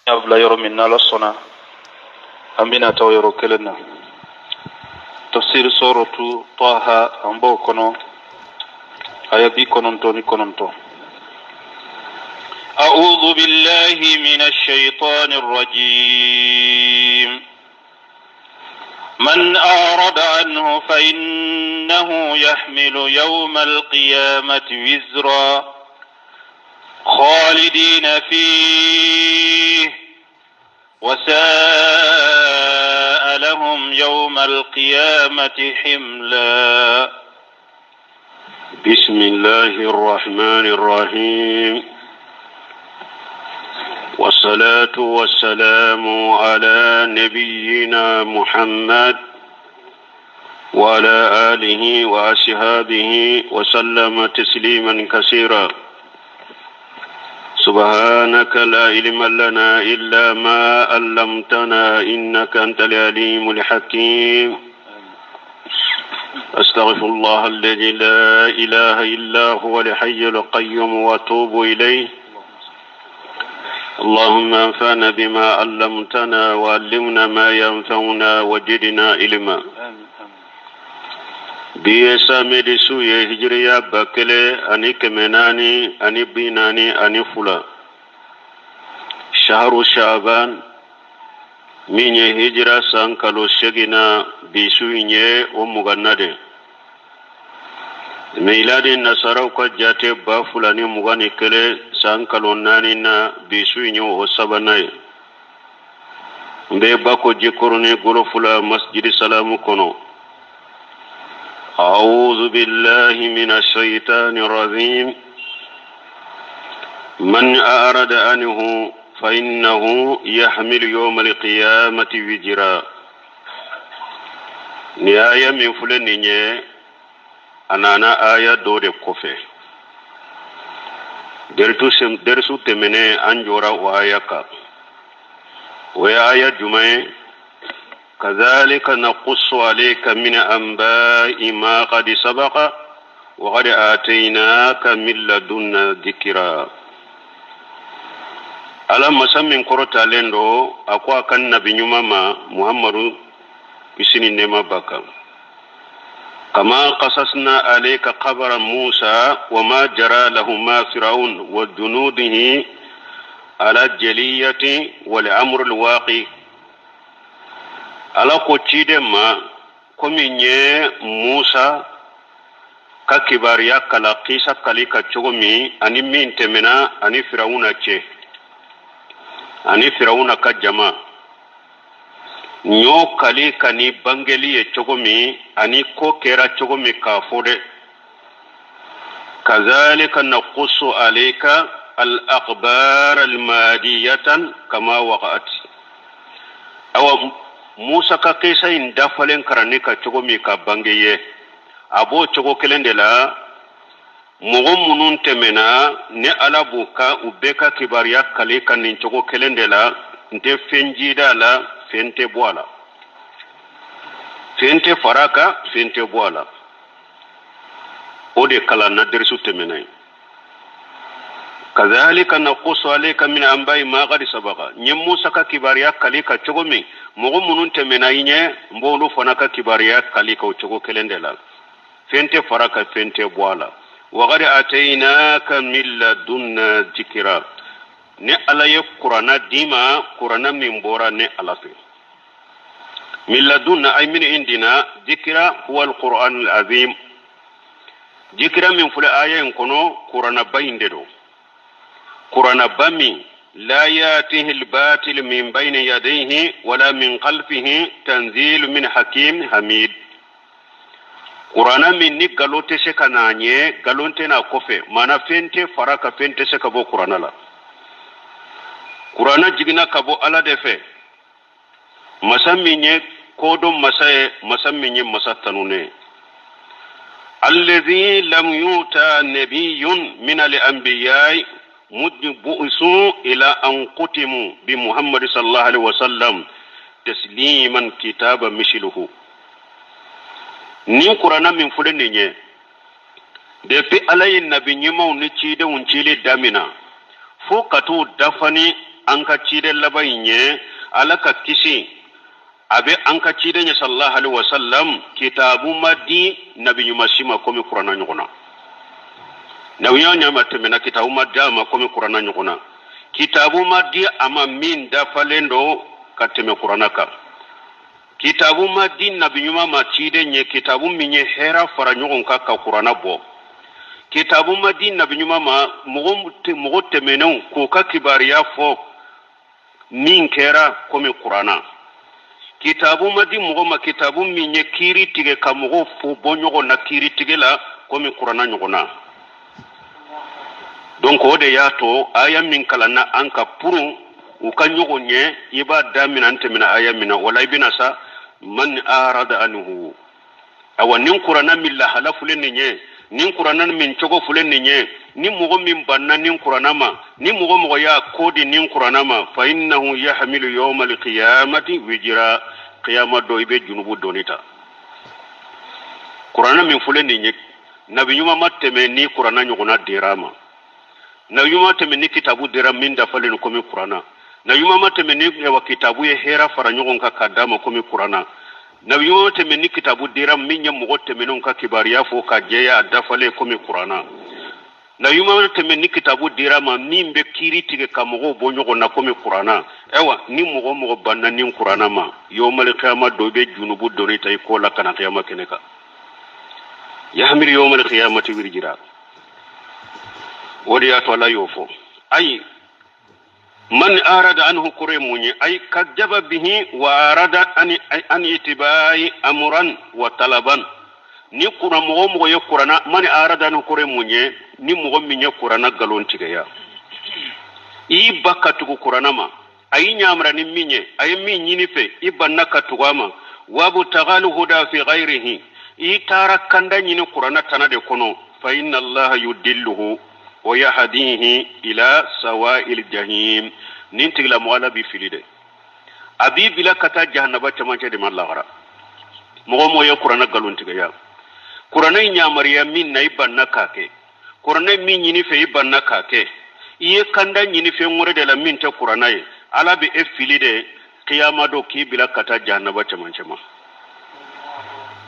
abla yoro minna la sona amina taw yoro kelena tafsir suratu taha ambo kono aya bi kononto ni kononto a'udhu billahi minash shaitanir rajim من أعرض عنه فإنه يحمل يوم القيامة وزرا خالدين فيه وساء لهم يوم القيامة حملا. بسم الله الرحمن الرحيم والصلاة والسلام على نبينا محمد وعلى آله وأصحابه وسلم تسليما كثيرا. سبحانك لا علم لنا إلا ما علمتنا إنك أنت العليم الحكيم. أستغفر الله الذي لا إله إلا هو الحي القيوم وأتوب إليه. اللهم انفعنا بما علمتنا وعلمنا ما ينفعنا وزدنا علما. بيسا مدسو يهجريا بكله أني كمناني أني بيناني أني فلا شهر شعبان من يهجرا سانكالو شغنا بيسو إنيه ومغنده ميلاد النصارى وكجاتي بافلاني مغاني كله سانكالو نانينا بيسو إنيه وسبناي مباكو جيكورني غرفلا مسجد سلام كونو. أعوذ بالله من الشيطان الرجيم. من أعرض عنه فإنه يحمل يوم القيامة وزرا. نهاية من فلنية أنا آية دور كوفي درسو تمنى أنجورا وآيكا وآية جمعي كذلك نقص عليك من أنباء ما قد سبق وقد آتيناك من لدنا ذكرا. على مسمى كرة لندو أقوى كان نبي نماما محمد بسنين نما بكا كما قصصنا عليك خبر موسى وما جرى لهما فرعون وجنوده على الجلية والأمر الواقع. ala ko cide ma komi nye Musa ka kibariya kala kisa kali ka cogomi ani min temena ani Firauna ce ani Firauna ka jama nyo kali kani bangeli ye cogomi ani ko kera cogomi ka fode. kazalika naqussu alayka al-akhbar al-madiyatan kama waqa'at. awa Musa ka kesa in dafalen karani ka cogo mi ka bangeye abo cogo kelen de la mogo munun temena ne alabu ka ubeka kibariya kale kan nin cogo kelen de la nte fenjida la fente boala fente faraka fente boala ode kala na dersu temena. كذلك نقص عليك من أنباء ما قد سبق. نموسى كباريا كليكا تشومي مغمون تمناينه مبولو فناكا كباريا كليكا وتشوكو كلندلا فنت فرaka فنت بوالا وقد آتيناك من لدنا ذكرا. ne ala ye qur'ana dima qur'ana min bora ne ala fe min ladunna ay min indina dhikra huwa alquran alazim. dhikra min fula ayen kono qur'ana bayinde do قرآن بامي لا يأتيه الباطل من بين يديه ولا من خلفه تنزيل من حكيم حميد. قرآن من نقلوت سكنانيه قلونتنا كوفي مانا فنتي فراك فنتي سكبو قرآن لا قرآن جينا كبو على دفع مسامينيه كودم مسامينيه مساتنونه الذي لم يؤتى نبي من الأنبياء مدبؤسوا إلى أن قتموا بمحمد صلى الله عليه وسلم تسليما كتابا مثله. ni qur'ana min fulani nye depuis alayin nabi nyima ni cide un cile damina fo katu dafani anka cide labayinye alaka kisi abe anka cide nya sallallahu alaihi wasallam kitabu madi nabi nyumashima komi qur'ana nyukuna nawiya nya matemena kitabu madama komi qur'ana nyukuna kitabu madi ama min da falendo kateme qur'ana ka kitabu madi nabi nyuma ma cide nye kitabu minye hera fara nyukun ka qur'ana bo kitabu madi nabi nyuma ma mogo temenu ko ka kibariya fo min kera komi qur'ana kitabu madi mogo ma kitabu minye kiri tige ka mogo fo bonyogo na kiri tige la komi qur'ana nyogona donc ode yato aya min kala na anka puru u ka nyogonye iba damina antemina aya mina wala ibina sa man arada anhu awanin qur'ana milla halafule ninye nin qur'ana min chogo fulen ninye ni mogo min banna nin qur'ana ma ni mogo ya kodi nin qur'ana ma fa innahu yahmilu yawm al-qiyamati wijra qiyamah do ibe junubu donita qur'ana min fulen ninye nabi nyuma mateme ni qur'ana nyuguna dirama na yuma teme ni kitabu diram min da falen ko mi qur'ana na yuma mateme ni wa kitabu ye hera fara nyugon ka kadama ko mi qur'ana na yuma teme ni kitabu diram min nyam mo teme non ka kibariya fo ka jeya da fale ko mi qur'ana na yuma teme ni kitabu dirama min be kiri tige ka mo bo nyugo na ko mi qur'ana ewa ni mo banna ni qur'ana ma yawmal qiyamah do be junubu donita ko la kana qiyamah keneka yahmir yawmal qiyamati wirjira wodi ya to la yofo ay man arada anhu kuremunye ay kadjaba bihi wa arada an itibai amran wa talaban ni kuna mo ye qur'ana man arada anhu kuremunye ni mo minye qur'ana galon tigaya i bakatu qur'ana ma ay nyamra ni minye ay min nyini fe ibanna katugama wabu tagalu huda fi ghairihi i tarakanda nyini qur'ana tanade kono fa inna allaha yudilluhu ويهديه إلى سواء الجحيم ننتقل موالا بفلده أبي بلا كتا جهنبا تمانشا دي مالا مغمو يا قرآن قالون تغيا قرآن يا مريم من نايبا نكاكي قرآن من ينفي يبا نكاكي إيه كندا ينفي مرد لمن تا قرآن على بي افلده قيامة دو كي بلا كتا جهنبا تمانشا ما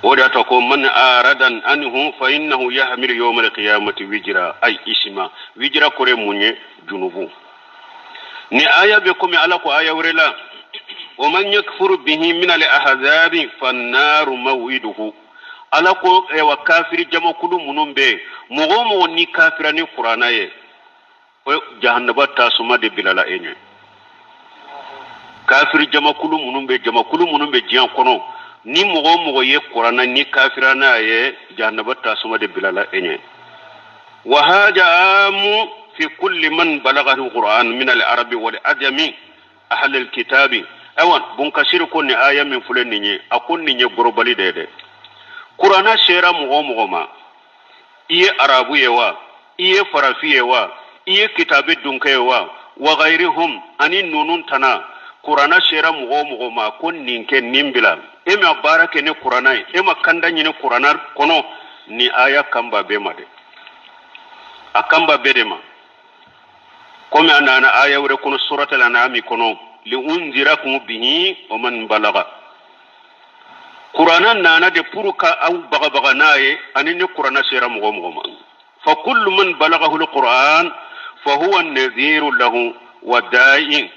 ودا تقول من آردن أنه فإنه يحمل يوم القيامة وجرا أي اسما وجرا كوري موني جنوبو ni aya be komi ala ko aya wurela o man yakfur bihi min al ahzab fannaru mawiduhu ala ko e wa kafiri jama kulu munumbe mo ni kafira ni qur'ana ye o jahannaba tasuma de bilala enye kafiri jama kulu munumbe jian kono ni mogo ye qur'ana ni kafira na ye jahannaba tasuma de bilala enye wa hajamu في كل من بلغه القرآن من العرب والعجم أهل الكتاب أوان بنكسر كوني آية من فلنيني أكون نيني غربالي ديدي قرآن شيرا مغوما إيه عربو يوا إيه فرافي يوا إيه كتاب الدنك يوا وغيرهم أني نونون تنا قرآن شيرا مغوما كون نينك نيمبلا إما بارك ني قرآن إما كندا ني قرآن كونو ني آية كمبا بيما دي أكمبا بيدما كما أن آية وركون سورة الأنعام كنو لأنذركم به ومن بلغ قرآن نانا دي بروكا أو بغا ناي أنني قرآن سيرا مغمغما فكل من بلغه القرآن فهو النذير له والداعي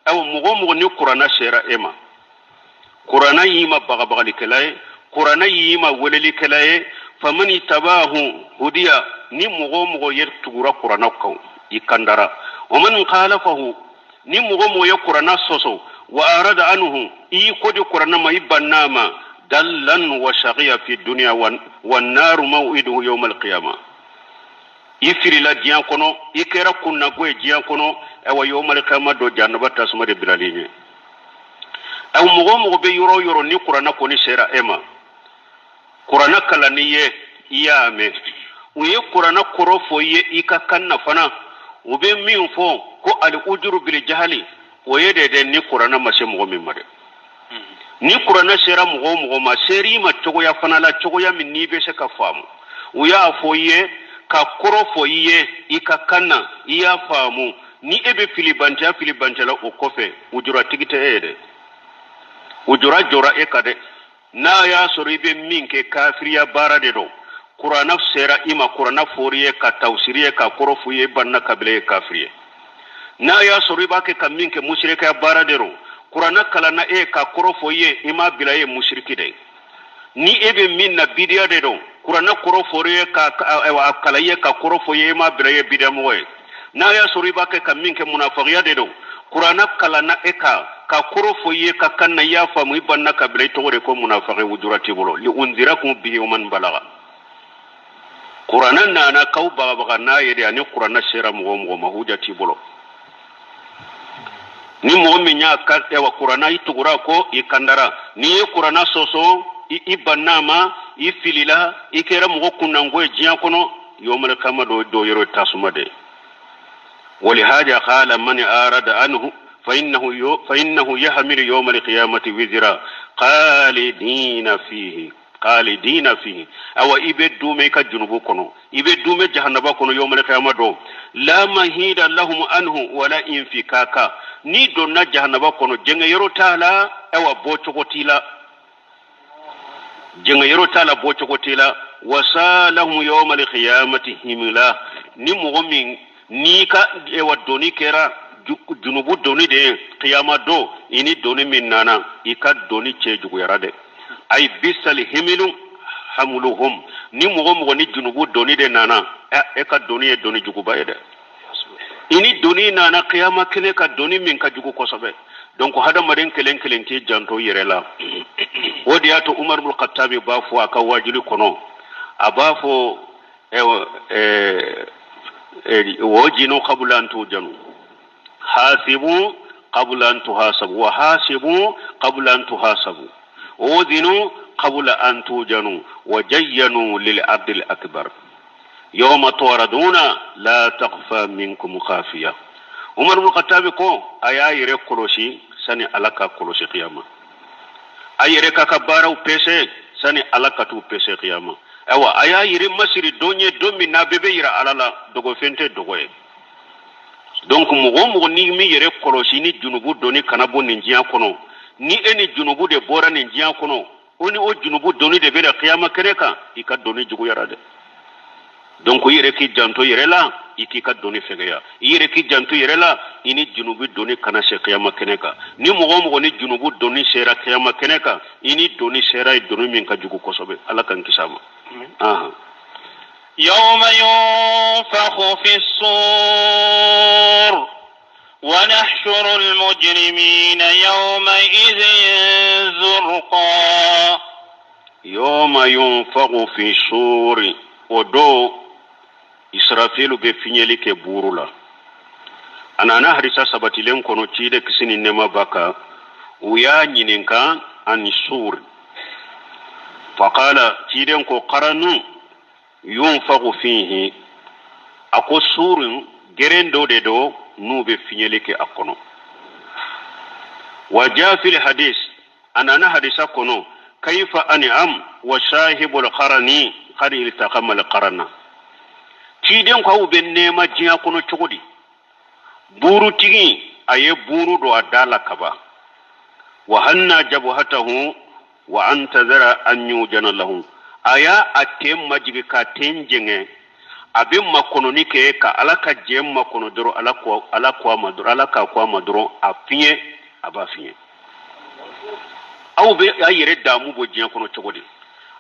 أو مغمغني قرآن سيرا إما قرآن يما بغا لكلاي قرآن يما ولي لكلاي فمن اتباه هديا ni mogo yer tugura qur'ana ko ikandara ومن خالفه ni mogo yer qur'ana soso wa arada anhu i ko di qur'ana ma ibannama dallan wa shaqiya fi dunya wan nar maw'iduhu yawm al qiyamah ifiri la diyan kono ikera kunna go diyan kono e wa yawm al qiyamah do jannaba tasuma de bilalini aw mogo be yoro ni qur'ana ko ni sera ema qur'ana kala ni ye iyame uye qur'ana koro fo ye ika kanna fana ube min fo ko al ujuru bil jahali oye de ni qur'ana mashe mo min made ni qur'ana sera mo ma seri ma togo ya fana la togo ya min ni be se ka famu uya fo ye ka koro fo ye ika kanna iya famu ni ebe filibantela o kofe ujura tigite ede ujura jora ekade na ya soribe minke kafiriya bara de do qur'ana sera ima qur'ana foriye ka tawsiriye ka korofuye banna kabile kafiriye na ya soriba ke kaminke mushrika bara de do qur'ana kalana e ka korofoye ima bilaye mushriki de ni ebe min na bidiya de do qur'ana koroforiye ka kalaye ka korofoye ima bilaye bidiya moye na ya soriba ke kaminke munafiqiya de do qur'ana kalana e ka korofoye ka kanna ya famu banna kabile to ko munafiqi wujurati bolo li unzirakum bihi wa man balagha qur'ana nana kaw baga na yede ani qur'ana sera mo mahujati bolo ni mo minya karte wa qur'ana itugura ko ikandara ni qur'ana soso ibannama ifilila ikera mo kunango jiya kono yomal kama do yoro tasumade ولهذا قال من أراد عنه فإنه يحمل يوم القيامة وزرا خالدين فيه أو إبدو ميكا جنوب كنو إبدو مي جهنم كنو يوم القيامة دو لا مهيد لهم عنه ولا انفكاكا ni donna jahannaba kono jenga yero tala ewa bochokotila jenga yero tala bochokotila wasalahum yawm al-qiyamati himla ni mu'min ni ka ewa doni kera junubu doni de qiyama do ini doni minnana ika doni chejugo yarade ay bisal himilu hamluhum ni mu'min ni junubu doni de nana e ka doni e doni jugo bayede ini doni nana qiyama kene ka doni min ka jugo kosobe donc hada maden kelen ti janto yerela wodi ato umar ibn khattab ba fu aka wajili kono abafo wajinu qabla an tujanu hasibu qabla an tuhasabu wa hasibu qabla an tuhasabu wazinu qabla an tujanu wajayyanu lil abdil akbar يوم توردون لا تخفى منكم خافية عمر بن الخطاب كو ايا يري كولوشي سني alaka koloshi qiyama ayere ka kabara u pese sani alaka tu pese qiyama awa aya yiri masiri donye domi na bebe yira alala dogo fente dogo e donc mugo ni mi yere koloshi ni junubu doni kanabo ninjiya kono ni eni junubu de bora ninjiya kono oni o junubu doni de bela qiyama kereka ika doni jugu yarade donc yere ki janto yere la iki ka doni fegeya yere ki janto yere la ini junubu doni kana se qiyama keneka ni mugo ni junubu doni sera qiyama keneka ini doni sera doni min ka jugu kosobe ala kan kisama aha يوم ينفخ في الصور ونحشر المجرمين يومئذ زرقا يوم ينفخ في الصور ودو Israfilu be finyeli ke burula anana harisa sabatilen kono cide kisini nema baka uya nyininka an sur faqala ciden ko qaranu yunfagu fihi ako surun gerendo de do nube finyeli ke akono waja fil hadith anana hadisa kono kayfa an'am wa shahibul qarani qad iltaqama al qarana ciden ko be nema jiya kono cogodi buru tigi aye buru do adala kaba wa hanna jabhatahu wa antazara an yujana lahu aya atem majigi ka tenjenge abe makono nike ka alaka jem makono doro alaka maduro alaka kwa maduro afiye abafiye aw be ayere damu bo jiya kono cogodi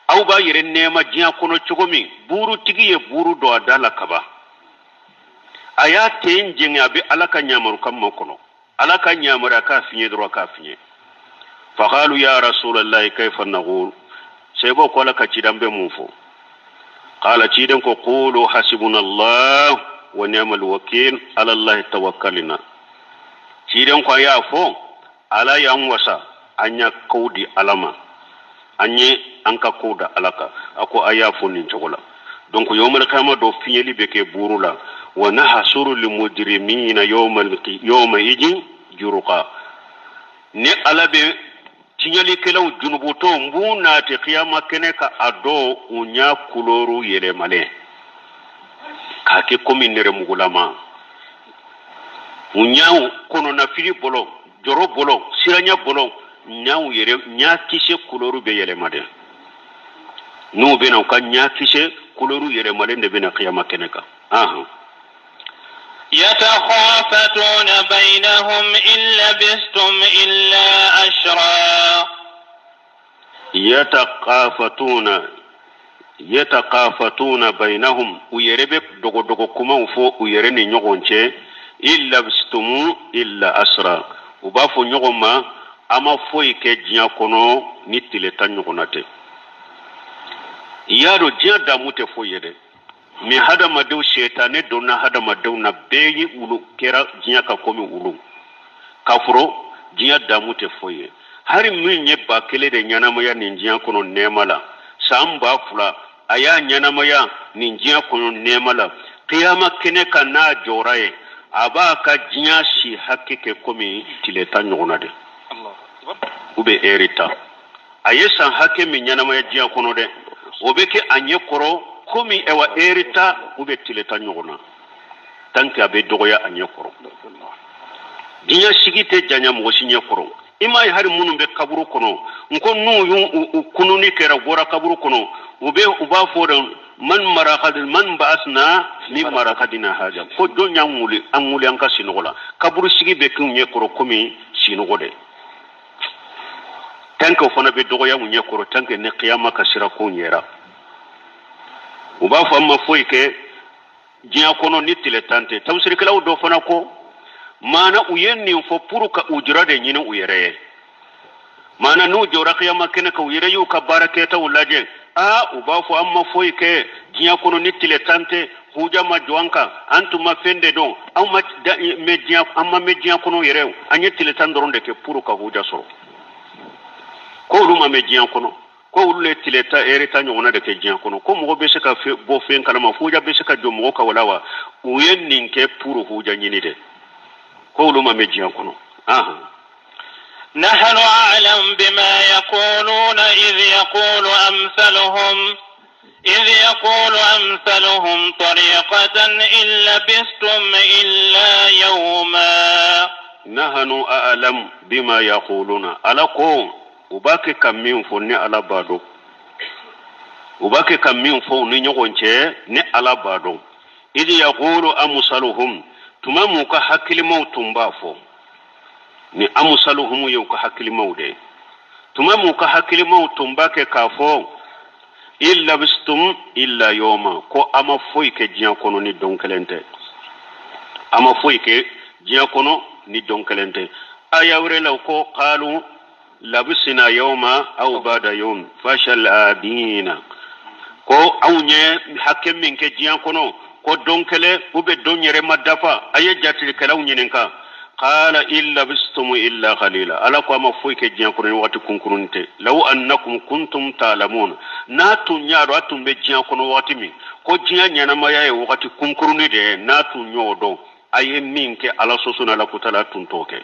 aw ba yere nema jiya kono cogomi buru tigi ye buru do adala kaba aya tenjenge abe alaka nyamaru kam makono alaka nyamara ka fiye doro ka fiye faqalu ya rasulullahi kayfa naqul sebo ko alaka cidambe mufo qala ciden ko qulu hasbunallahu wa ni'mal wakeel ala allah tawakkalna ciden ko ya fo ala yan wasa anya kawdi alama anye anka koda alaka ako aya fonin chogola donc yawmal qiyamah do fiyeli beke burula wa nahsuru lil mujrimina yawma idin juruqa ne alabe tinyali kelaw junubuto mbuna te qiyamah keneka ado unya kuloru yele male kake komi nere mugulama unyaw kono na fili bolo joro bolo siranya bolo nyaw yere nya kise kuloru be yele made nu be na ka nya kise kuloru yere made de be na qiyama keneka aha يتخافتون بينهم إن لبثتم إلا أشرا يتقافتون بينهم ويربك دوغو دوغو كما فو ويرني نيغونچه إلا بستم إلا أسرا وبافو نيغوما أما فوي كجيا كونو نيتلي تانيغوناتي يارو جيا داموتي فو يده mi hada madew shetane donna hada madew na beyi ulu kera jinya ka komi ulu kafuro jinya damute foye hari minye bakele de nyanamaya ninjiya kono nemala samba fula aya nyanamaya ninjiya kono nemala qiyama kene kana joraye aba ka jinya shi hakike komi tileta nyona de Allah ube erita ayesa hake mi nyanamaya jinya kono de obeke anye koro komi ewa erita ube tileta nyona tanki abe dogoya anye koro jinya shigite janya moshinya koro imai hari munu be kaburu kono nko nu kununi kera gora kaburu kono ube uba fodan man marakad man baasna mi marakadina haja ko donya nguli anguli anka sinogola kaburu shigi be kunye koro komi sinogode tanki ofana be dogoya munye koro tanki ne qiyama kasira ko nyera uba fo amma foike jinya kono nitile tante tawsir kala do fana ko mana uyenni fo puruka ujrade nyina uyere mana nu jora qiyama kene ka uyere yu ka baraketa ulaje uba fo amma foike jinya kono nitile tante huja ma joanka antuma fende don amma mejiya amma mejiya kono yere anyetile tandoronde ke puruka huja so ko luma mejiya kono ko ulle tileta erita nyona de ke jiya kono ko mo be se ka bo fen kala ma fuja be se ka jo mo ka walawa uyenni ke puru huja nyini de قولوا ما مجيكم نحن أعلم بما يقولون إذ يقول أمثلهم طريقة إن لبثتم إلا يوما نحن أعلم بما يقولون ألقوا وباكي كمين فوني على بادو وباكي كمين فوني نيغونچه ني على بادو إذ يقول أمثلهم tuma mu ka hakili mautum bafo ni amusaluhum yu ka hakili maude tuma mu ka hakili mautum bake kafo illa bistum illa yawma ko ama foike jiya kono ni donkelente ama foike jiya kono ni donkelente aya wurela ko qalu labisna yawma aw bada yawm fashal abina ko awnye hakem min ke jiya kono ko donkele ube donyere madafa aye jatil kalaw nyininka qala illa bistum illa qalila ala ko ma foike jian ko wati kunkurunte law annakum kuntum ta'lamun natu nyaaro atumbe jian ko wati mi ko jian nyana ma yae wati kunkuruni de natu nyodo aye minke ala sosuna la kutala tuntoke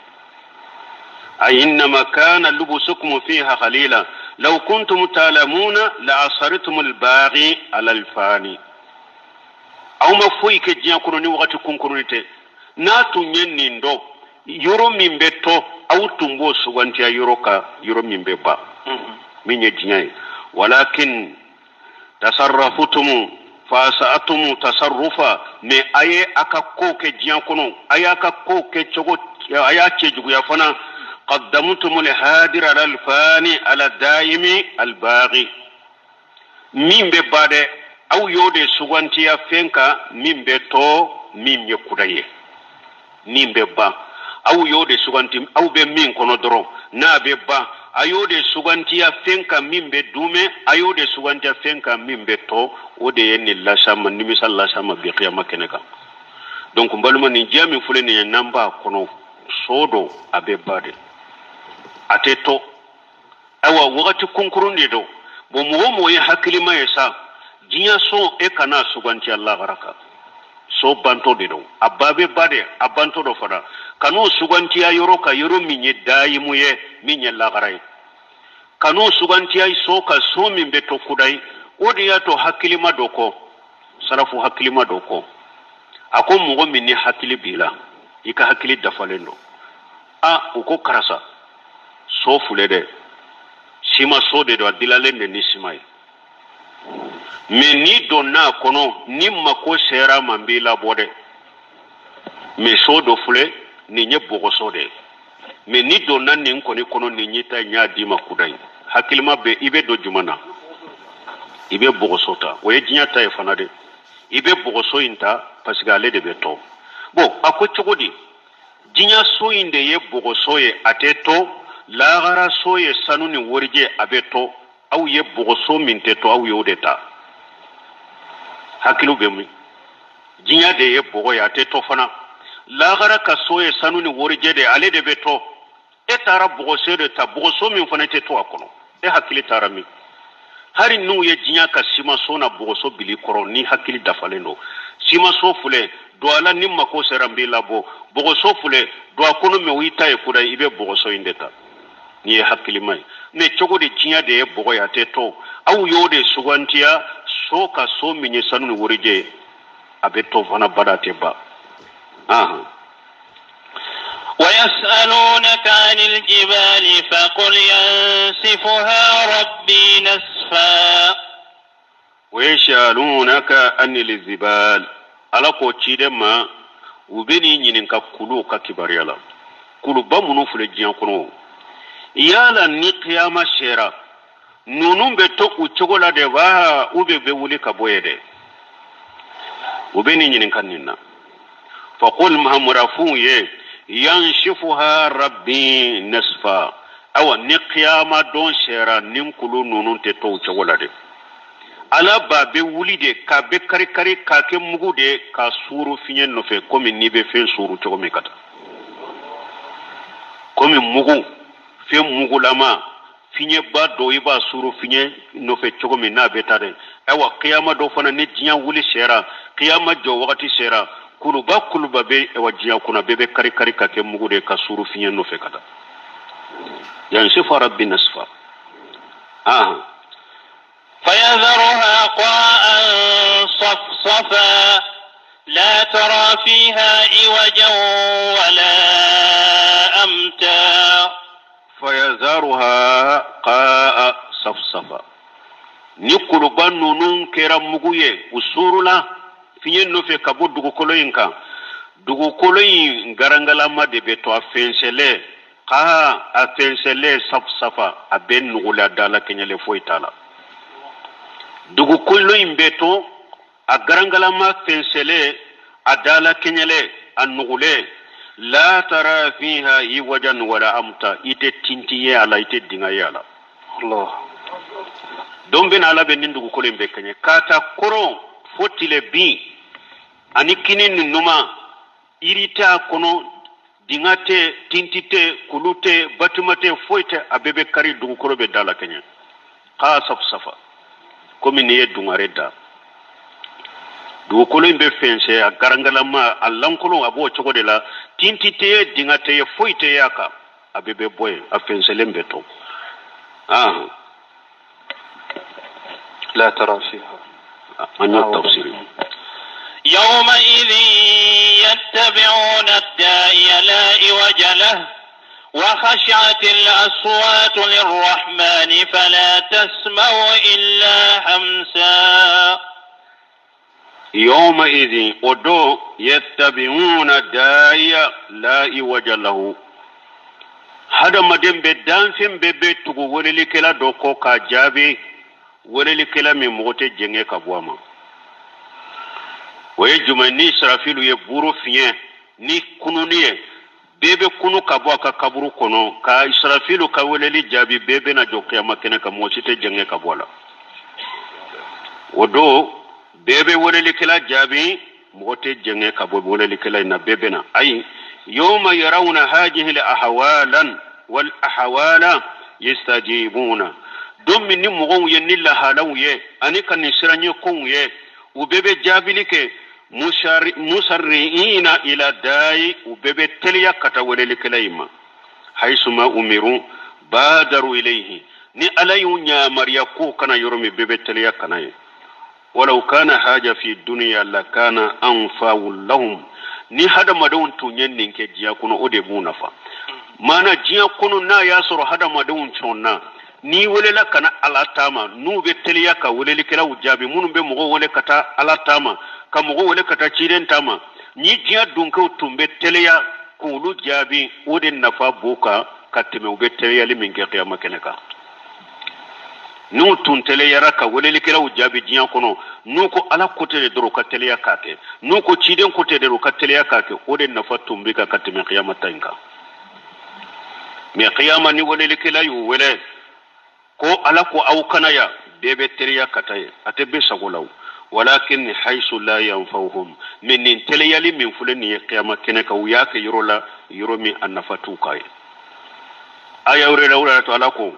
ay inma kana lubusukum fiha qalila law kuntum ta'lamuna la asartum al-baghi ala al-fani aw ma foyi ke jiya kono ni wakati kunkurunite na tunyenni ndo yoro mimbeto aw tumbo suganti yoro mimbepa minye jiya walakin tasarrafutum fa sa'atum tasarrufa me aye aka ko ke jiya kono aye aka ko ke chogo aya chejugu ya fana qaddamtum al-hadir ala al-fani ala daimi al-baghi mimbe bade aw yode suganti ya fenka mimbe to mimye kudaye nimbe ba aw yode suganti aw be min kono doro na be ba ayode suganti ya fenka mimbe dume ayode suganti ya fenka mimbe to ode yenni la sama nimi sallallahu sama bi qiyamah keneka donc mbaluma ni jami fule ni namba kono sodo abe bade ateto awa wakati kunkurundi do bo mo ye hakili mayesa jinya so e kana suganti Allah baraka so banto de do ababe bade abanto do fada kanu suganti ya yoro ka yoro minye dayimu ye minye lagarai kanu suganti ya so ka so min beto kudai odi ya to hakili madoko sarafu hakili madoko ako mugo minni hakili bila ika hakili dafalendo uko karasa so fulede sima so de do adilalende ni simai me ni donna kono ni mako sera mambila bode me so do fule ni nye bogo so de me ni donna ni koni kono ni nyita nya di makudai hakilima be ibe do jumana ibe bogo sota we jinya tay fanade ibe bogo so inta pasiga le de beto bo ako chogodi jinya so inde ye bogo so ye ateto lagara so ye sanuni worje abeto au ye bogo so minteto au yodeta hakilu be mi jinya de ye bogo ya ateto fana lagara ka so ye sanuni worje de ale de beto etara bogo so de ta bogo so min fana teto akono hakili tarami hari nu ye jinya ka sima so na bogo so bili koro ni hakili dafalendo sima so fule do ala nimma ko serambi labo bogo so fule do akono me wita e kuda ibe bogo so indeta ni hakili mai ne chogo de jinya de bogo ya teto au yode sugantia so ka so minye sanu worije abeto fana badate ba ويسألونك عن الجبال فقل ينسفها ربي نسفا ويسألونك عن الجبال ala ko chidema ubeni nyininka kulu ka kibariala kulu bamunu fule jiyan kono yala ni qiyama shera nunun be to ku chogola de ba ube be wuli ka boyede ubeni nyininka ninna faqul mahamrafu ye yanshifuha rabbi nasfa awa ni qiyama don shera nin kulu nunun te to chogola de ala ba be wuli de ka be kari ka ke mugu de ka suru finye no fe komi ni be fe suru chogo me kata komi mugu fe mugu lama finye ba do iba suru finye no fe chogo me na be tare awa qiyama do fana ni jinya wuli shera qiyama jo wakati shera kuluba be ewa jinya kuna be kari ka ke mugu de ka suru finye no fe kata yansifu rabbi nasfa فيذرها قاء صفصفا لا ترى فيها عوجا ولا أمتا فيذرها قاء صفصفا نيكولو بانو نون كيرام مغويه وسورلا فين في كابو دوغو كولوينكا دوغو كولوين غارانغالاما دي بيتو افنسله قا افنسله صفصفا ابن نغولا دالا كنيله فويتالا dugu kullo imbeto a garangalama fensele adala kenyele annugule la tara fiha iwajan wala amta ite tintiye ala ite dingaye ala Allah dombe na ala benin dugu kullo imbe kenye kata koro fotile bi ani kinin numa irita kono dingate tintite kulute batumate foite abebe kari dugu kullo be dala kenye qasaf safa komi ne dungareda du kolo imbe fense a garangalama allankolo abo chogo de la tintite dingate foite yaka abebe boy a fense lembe to لا ترى فيها أن التفسير يومئذ يتبعون الداعي لا عوج له وخشعت الأصوات للرحمن فلا تسمع إلا همسا يومئذ ودو يتبعون الداعي لا عوج له هذا مدين بدان فين بيبي تغو ولي كلا دوكو كاجابي ولي كلا من موتي جنگي كبواما ويجمعني سرافيل يبورو فيه ni kununiye bebe kunu kabwa ka kaburu kono ka israfilu ka weleli jabi bebe na jokia makene ka mochite jenge kabwala wodo bebe weleli kila jabi mote jenge kabwa weleli kila na bebe na ay yawma yarawna hadhihi al-ahwalan wal ahwala yastajibuna domi ni mugon yenilla halawiye anika nisranye konye ubebe jabilike musarriina ila dai ubebe teliya kata weleli kelaima haisuma umiru badaru ilayhi ni alayunya mariyaku kana yoromi bebe teliya kana walau kana haja fi dunya la kana anfa'u lahum ni hada madawun tunyen ninke jiya kono ode bu nafa mana jiya kono na ya soro hada madawun chonna ni welela kana alatama nu be teliya ka weleli kala ujabi munu be mo wele kata alatama ka mo wele kata chiren tama ni jiya dunka tumbe teliya ko lu jabi ode nafa boka katime ube teliya liminge qiyama keneka nu tun teliya raka weleli kala ujabi jiya kono nu ko ala kote de doro ka teliya kake nu ko chiden kote de doro ka teliya kake ode nafa tumbe ka katime qiyama tainka me qiyama ni weleli kala yu wele ko ala ko awkana ya bebe teriya kataye ate be sagolaw walakin haythu la yanfa'uhum min teliyali min fulani qiyama keneka uyake yorola yoromi annafatu kai aya urela to ala ko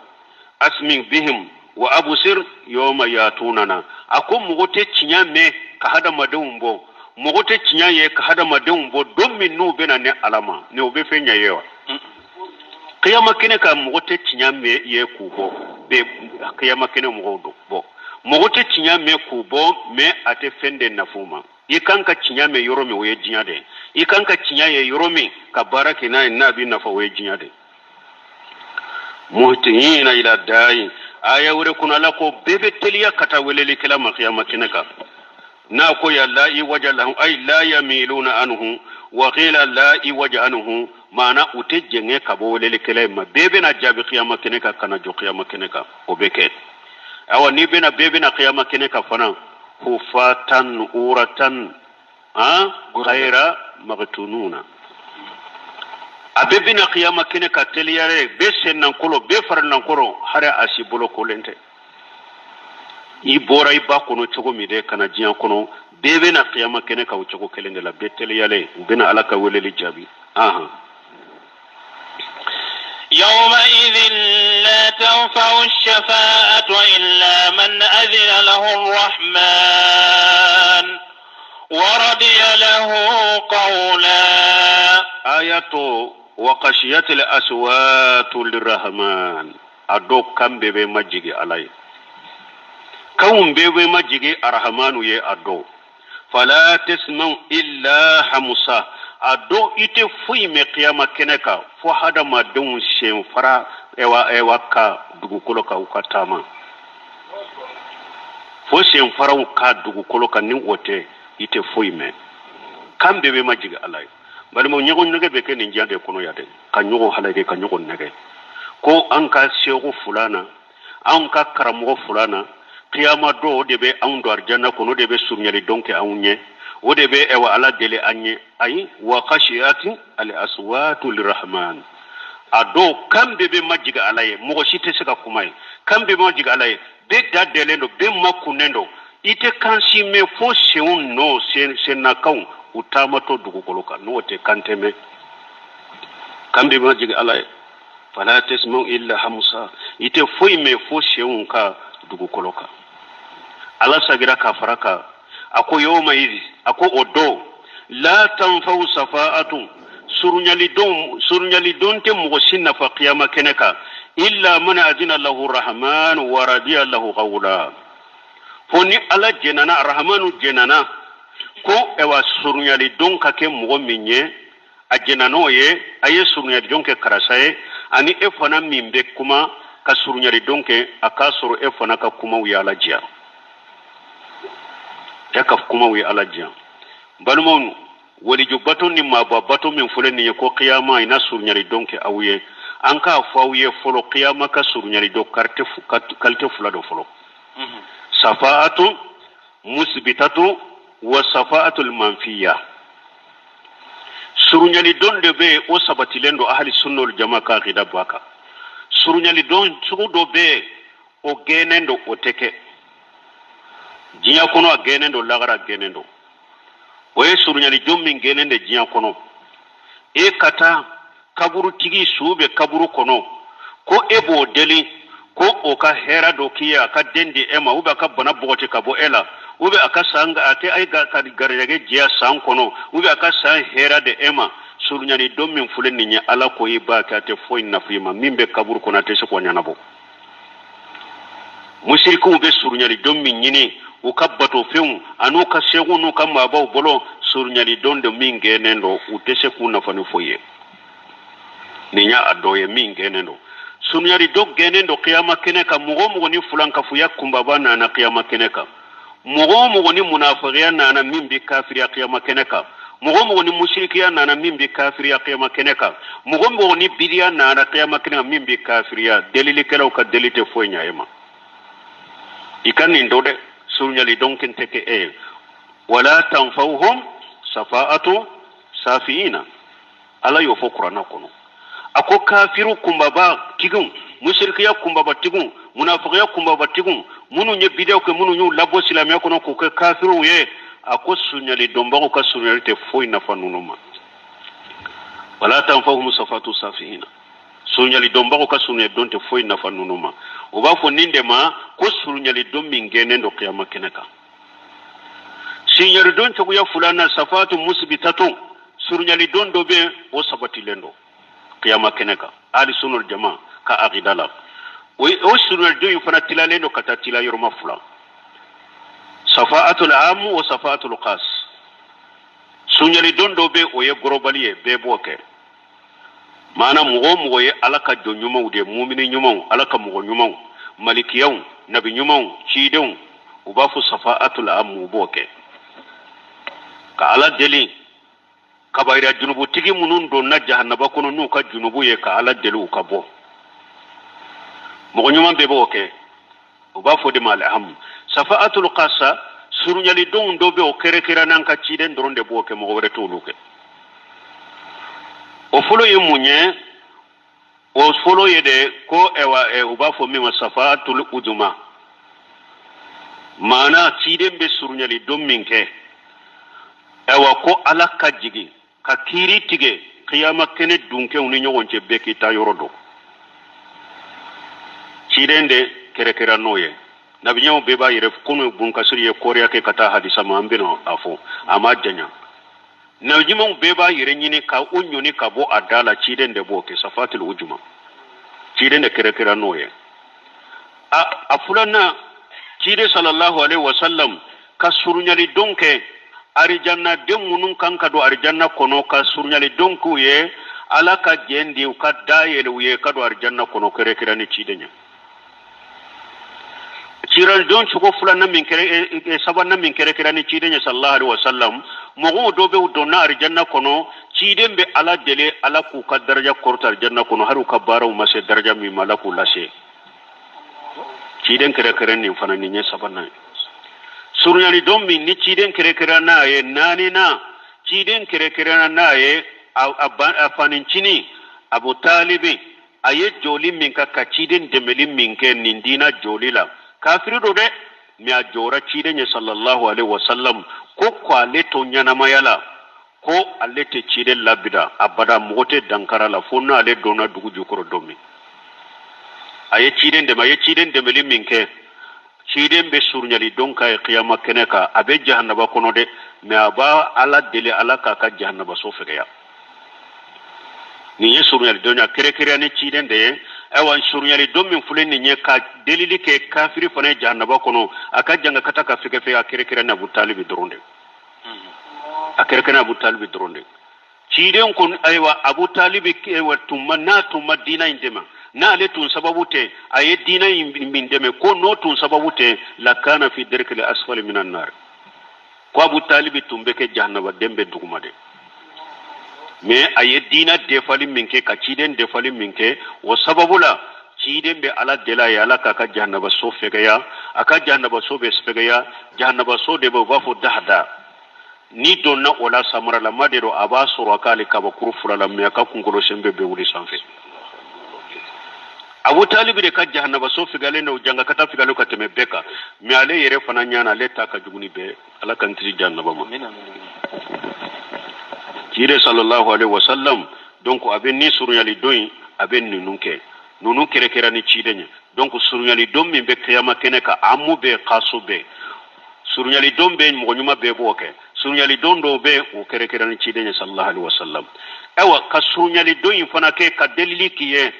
asmi bihim wa abusir yawma yatunana akum mugote chinyame ka hada madumbo mugote chinyaye ka hada madumbo domin nu bena ne alama ne obe fenya yewa qiyama keneka mugote chinyame ye kubo be qiyama kene mugodo bo mugote chinyame kubo me ate fende nafuma ikanka chinyame yoromi we jinyade ikanka chinyaye yoromi ka barake na nabi nafa we jinyade muhtina ila dai aya wure kuna lako bebe teliya kata welele kala qiyama keneka na ko ya la iwajalahu ay la yamiluna anhu wa qila la iwaja anhu mana utejenge kabo welele kala ma bebe na jabi qiyama keneka kana jo qiyama keneka obeke awa ni bena bebe na qiyama keneka fana hufatan uratan ghaira maghtununa abebe na qiyama keneka teliyare be sennan kolo be farnan kolo hara asibolo kolente ibora iba kono chogo mide kana jiya kono bebe na qiyama keneka u chogo kelende la beteliyale bena alaka welele jabi يومئذ لا تنفع الشفاعة إلا من أذن له الرحمن ورضي له قولا آية وقشيت الأصوات للرحمن أدو كم بيبي مجيجي علي كم بيبي مجيجي الرحمن يه أدو فلا تسمع إلا حمصا ado ite fui me qiyama keneka fo hada ma don shen fara ewa ka dugu koloka ukatama fo shen fara ka dugu koloka ni wote ite fui me kambe be majiga alay bari mo nyago nege be ken njande kono yade ka nyogo halage ka nyogo nege ko anka shego fulana anka karamo fulana qiyama do de be an do arjanna kono de be surnyali donke awnye wode be ewa ala dele anye ay wa khashiyati al aswatu lirrahman ado kambe be majiga alaye mo shite sika kumai kambe majiga alaye be dadele ndo be makunendo ite kansi me fo seun no sen na kaun utama to dugu koloka no te kanteme kambe majiga alaye fala tasmu illa hamsa ite foi me fo seun ka dugu koloka ala sagira ka faraka ako yoma hizi ako odo la tanfau safa'atu surunyali don te mugosinna fa qiyama keneka illa man azina lahu rahman wa radiya lahu qawla foni ala jenana rahmanu jenana ko ewa surunyali don ka ke mugo minye a jenano ye aye surunyali don ke karasaye ani efana mimbe kuma ka surunyali don ke akasuru efana ka kuma uyala jia yakaf kuma wi alajja balmon wali jubbato ni ma babato min fulani ko qiyama ina surnyari donke awye anka fawye folo qiyama ka surnyari do kalte fulado folo safa'atu musbitatu wa safa'atul manfiya surnyali donde be o sabatilendo ahli sunnul jamaa ka gida baka surnyali don sudo be o genendo o teke jinya kono a genendo lagara genendo oye surunyali jommin genende jinya kono e kata kaburu tigi sube kaburu kono ko ebo deli ko o ka hera do kiya ka dendi ema ube ka bana bogote ka bo ela ube aka sanga ate ay ga ka garege jiya san kono ube aka san hera de ema surunyali dommin fulenni nya ala ko yiba ka te foin na fima mimbe kaburu kono te se ko nyanabo mushriku be surunyali dommin nyini ukabbato few anu ka shegu nu kam babaw bolo surnyali donde minge nendo utese kuna fani foye ninya adoye minge nendo surnyali dog genendo qiyama keneka mugo ni fulan kafuya kumbabana na qiyama keneka mugo ni munafiqiya na mimbi kafiri ya qiyama keneka mugo ni mushrikiya na mimbi kafiri ya qiyama keneka mugo ni bidiya na qiyama keneka mimbi kafiri ya delili kala ka delite foye nyayema ikani ndode surnyali donken teke ولا تنفوهم صفاءة سافئين ala yo fo qur'ana kono ako kafiru kumbaba tigun mushrikiya kumbaba tigun munafiqiya kumbaba tigun munu nye bideo ke munu nyu labo silamiya kono ko kafiru ye ako sunyali domba ko sunyali te foi na fanunuma wala tanfahum safatu safihina sunyali domba ko sunyali donte foi na fanunuma oba fo nindema ko sunyali dommi ngene ndo qiyama keneka sinyari don to ya fulana safatu musbitatu surnyali don dobe o sabati lendo qiyama keneka ali sunul jamaa ka aqidala o surnyali don fana tilalendo kata tilayro mafula safaatul am wa safaatul qas surnyali don dobe o ye globaliye be boke mana mugo ye alaka do nyumo de mu'mini nyumo alaka mugo nyumo malikiyaw nabi nyumo ciidew ubafu safaatul am boke ka ala deli kabayra junubu tigi munun do na jahannaba kono nu ka junubu ye ka ala delu ka bo mo nyuma be bo ke o ba fo de mal aham safaatul qasa surunyali don do be o kere kera nan ka ciden doronde bo ke mo wore to luke o folo ye munye o folo ye de ko ewa o ba fo mi safaatul uduma mana ciden be surunyali don minke ewa ko ala ka jigi ka kiri tige qiyama kene dunke uni nyogonce beki ta yorodo cirende kere kera noye nabi nyaw beba yere kunu bun kasiri ye korea ke kata hadisa ma ambino afo ama janya nabi nyaw beba yere nyini ka unyoni ka bo adala cirende boke safatul ujuma cirende kere kera noye a fulana cire sallallahu alaihi wasallam ka surunyali donke arijanna demunun kanka do arijanna kono ka surnyali donku ye ala ka jendi u ka dayele ye ka do arijanna kono kere kere ni cidenya ciral don chugo fulana min kere sabanna min kere kere ni cidenya sallallahu alaihi wasallam mo do be donna arijanna kono cidembe ala dele ala ku ka daraja korta arijanna kono haru ka baraw mase daraja mi malaku lase ciden kere kere ni fana ni nye sabanna surunyali don min ni ciden kere kere na ye nani na ciden kere kere na ye a fanincini Abu Talibi aye joli min ka ciden demeli min ke nindina joli la kafiru do de mi a jora ciden ye sallallahu alaihi wasallam ko kwale to nyana mayala ko alete ciden labida abada mote dankara la fonna ale dona dugu jukoro domi aye ciden demeli min ke ciden be surnyali don kay qiyama keneka abe jahannaba kono de me aba ala dele ala ka jahannaba so fegeya ni surnyali don ya kere kere ne ciden de awan surnyali don min fulen ni ka delili ke kafiri fane jahannaba kono aka janga kata ka fege fe akere kere na Abu Talib doronde akere kere na Abu Talib doronde ciden kon aywa Abu Talib ke watumma na tumma dina indema na ale tun sababu te aye dina min deme ko no tun sababu te la kana fi dirkil asfali minan nar ko Abu Talib tumbe ke jahannaba dembe duguma de me aye dina defali minke ka ciden defali minke wo sababu la ciden be ala dela ya ala ka jahannaba so fegaya aka jahannaba so be fegaya jahannaba so de ba fo dahda ni donna wala samara la madero aba sura kali ka ba kurfura la me ka kungolo sembe be wuli sanfe Abu Talib de ka jahannaba so figale no janga kata figale ka teme beka mi ale yere fana nyana leta ka juguni be ala kan tri jahannaba mo kire sallallahu alaihi wasallam donc aben ni surunyali doyi aben ni nunu kere kere ni cidenya donc surunyali dom mi be kiyama keneka amu be qasu be surunyali dom be mo nyuma be boke surunyali dondo be o kere kere ni cidenya sallallahu alaihi wasallam ewa ka surunyali doyi fana ke ka delili kiye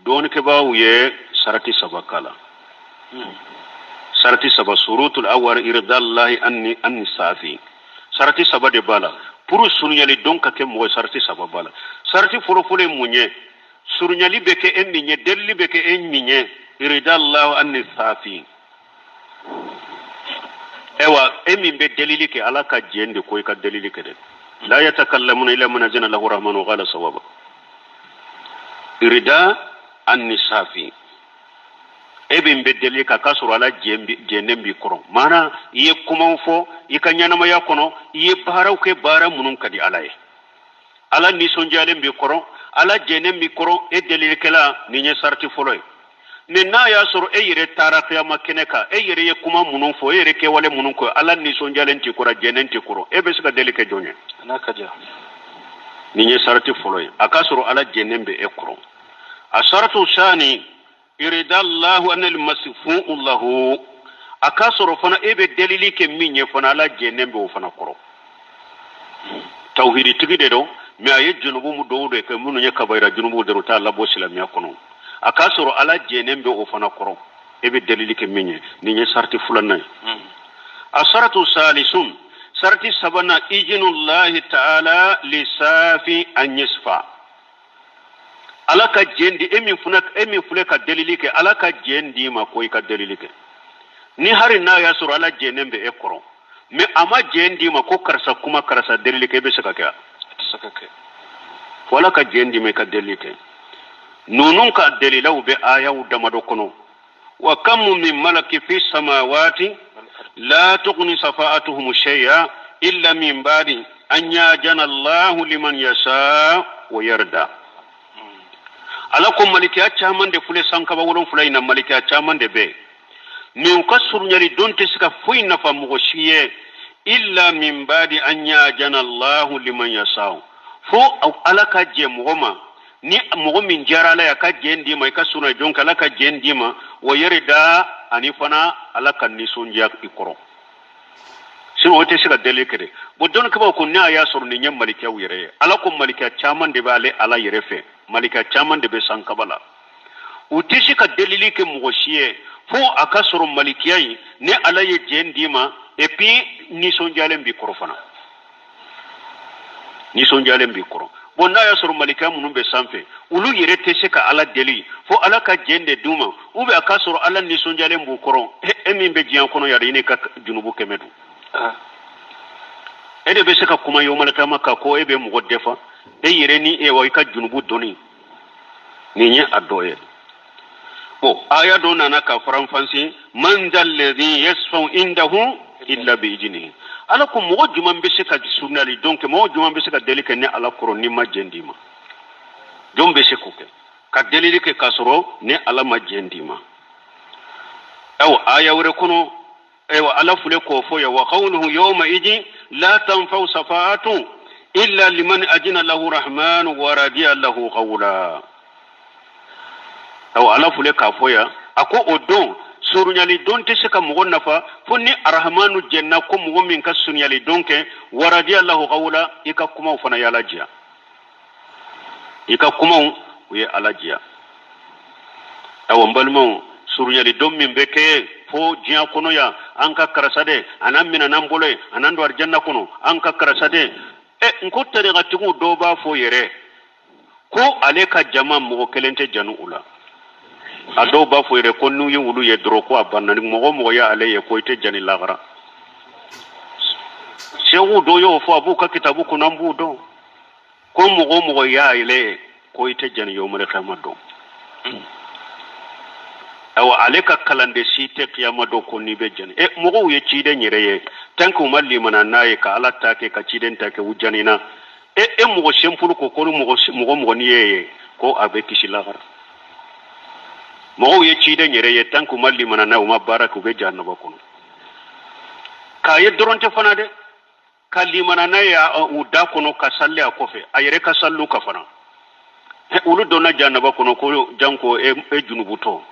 don ke bawu ye sarati sabakala sarati saba surutul awwal irdallahi anni safi sarati saba de bala pour surunyali don ka ke mo sarati saba bala sarati foro fole munye surunyali beke eminye delli beke eminye iridallahu anni safi ewa emin be delili ke ala ka jende ko ka delili ke de la yatakallamuna illa man azina lahu rahmanu qala sawaba irida anni safi ebin be delili ka kasuru ala jende bi koron mana iye kuma fo ikanya na maya kono iye baraw ke bara munun kadi alaye ala ni sonjale bi koron ala jende bi koron e delili kala ni nya sarti foloy minna ya suru e yere taraqiya makineka e yere kuma munun fo yere ke wale munun ko ala ni sonjale ti kora jende ti koro e be suka delili ke jonye anakaja ni nya sarti foloy akasuru ala jende be e koron asaratu shani iridallahu anil masfu'u lahu akasoro fana ebe delili ke minye fana la jenembe o fana koro tawhidi tigide do mi aye junubu mu do de ke munu nya kabaira junubu de rota la bo silamiya kono akasoro ala jenembe o fana koro ebe delili ke minye ni nya sarti fulanay asaratu salisun sarti sabana ijinullahi ta'ala lisafi an yasfa alaka jendi emi fule ka delili ke alaka jendi ma koy ka delili ke ni hari na ya suru ala jenembe e koro me ama jendi ma ko karsa kuma karsa delili ke be saka ke wala ka jendi me ka delili ke nunun ka delila ube aya u damado kono wa kam min malaki fi samawati la tughni safa'atuhum shay'a illa min ba'di an yajana Allahu liman yasha wa yarda ala ko malikiya chaman de fule sankaba wolon fulay na malikiya chaman de be min kasur nyari donte sika fuy na fa mo shiye illa min badi an yajana Allah liman yasau fo ala ka je mugoma ni mugo min jarala ya ka je ndima ka suna jonka ala ka je ndima wo yerida ani fana ala kan ni sunja ikoro sin wote sika delikere bo don ka ba ko ni aya sur ni nyam malikiya wire ala ko malikiya chaman de bale ala yerefe malika chaman de be sankabala utishi ka delili ke mugoshiye fo akasoro malikiyai ne alaye jendima epi ni sonjalen bi korofana ni sonjalen bi koro bonna ya soro malika munun be sanfe ulu yere teshe ka ala deli fo ala ka jende duma ube akasoro ala ni sonjalen bu koro emi be jiyan kono yari ne ka junubu kemedu ede be seka kuma yo malaka maka ko ebe mugoddefa e yere ni e way ka junubu doni ni nya adoye bo aya do nana ka faran fansi man dal ladhi yasfu indahu illa bi ijnihi ala ko mo juman be seka sunali donc mo juman be seka delike ne ala koro ni majendima don be sekuke ka delike kasoro ne ala majendima aw aya wure kono ewa ala fule ko fo ya wa qawluhu yawma iji la tanfa'u safa'atu illa liman ajina lahu rahman wa radiya lahu qawla aw ala fule ka fo ya ako odon surunyali don te seka mo nafa fonni arrahmanu janna ko mo min ka surunyali donke wa radiya lahu qawla ika kuma fana ya lajiya ika kuma we alajiya aw mbalmo surunyali don min beke fo jiya kono ya anka karasade anan mina nan bole anan do arjanna kono anka karasade nko tere ga tigu do ba fo yere ko ale ka jama mo kelente janu ula ado ba fo yere ko nu yulu ye dro ko abanna mo ya ale ye ko ite jani lagara shewu do yo fo abu ka kitabu ko nambu do ko mo ya ile ko ite jani yo mo rekhamado awa aleka kalande site kiyama do ko ni be jani mogo ye cide nyereye tanku malli mana naye ka ala take ka ciden take wujanina mogo shempulu ko ko mogo ni ye ko abe kishilagara mogo ye cide nyereye tanku malli mana na uma baraku be janna bakono ka ye doronte fana de kalli mana na ya uda kono ka salle akofe ayere ka sallu ka fana ulu dona janna bakono ko janko junubuto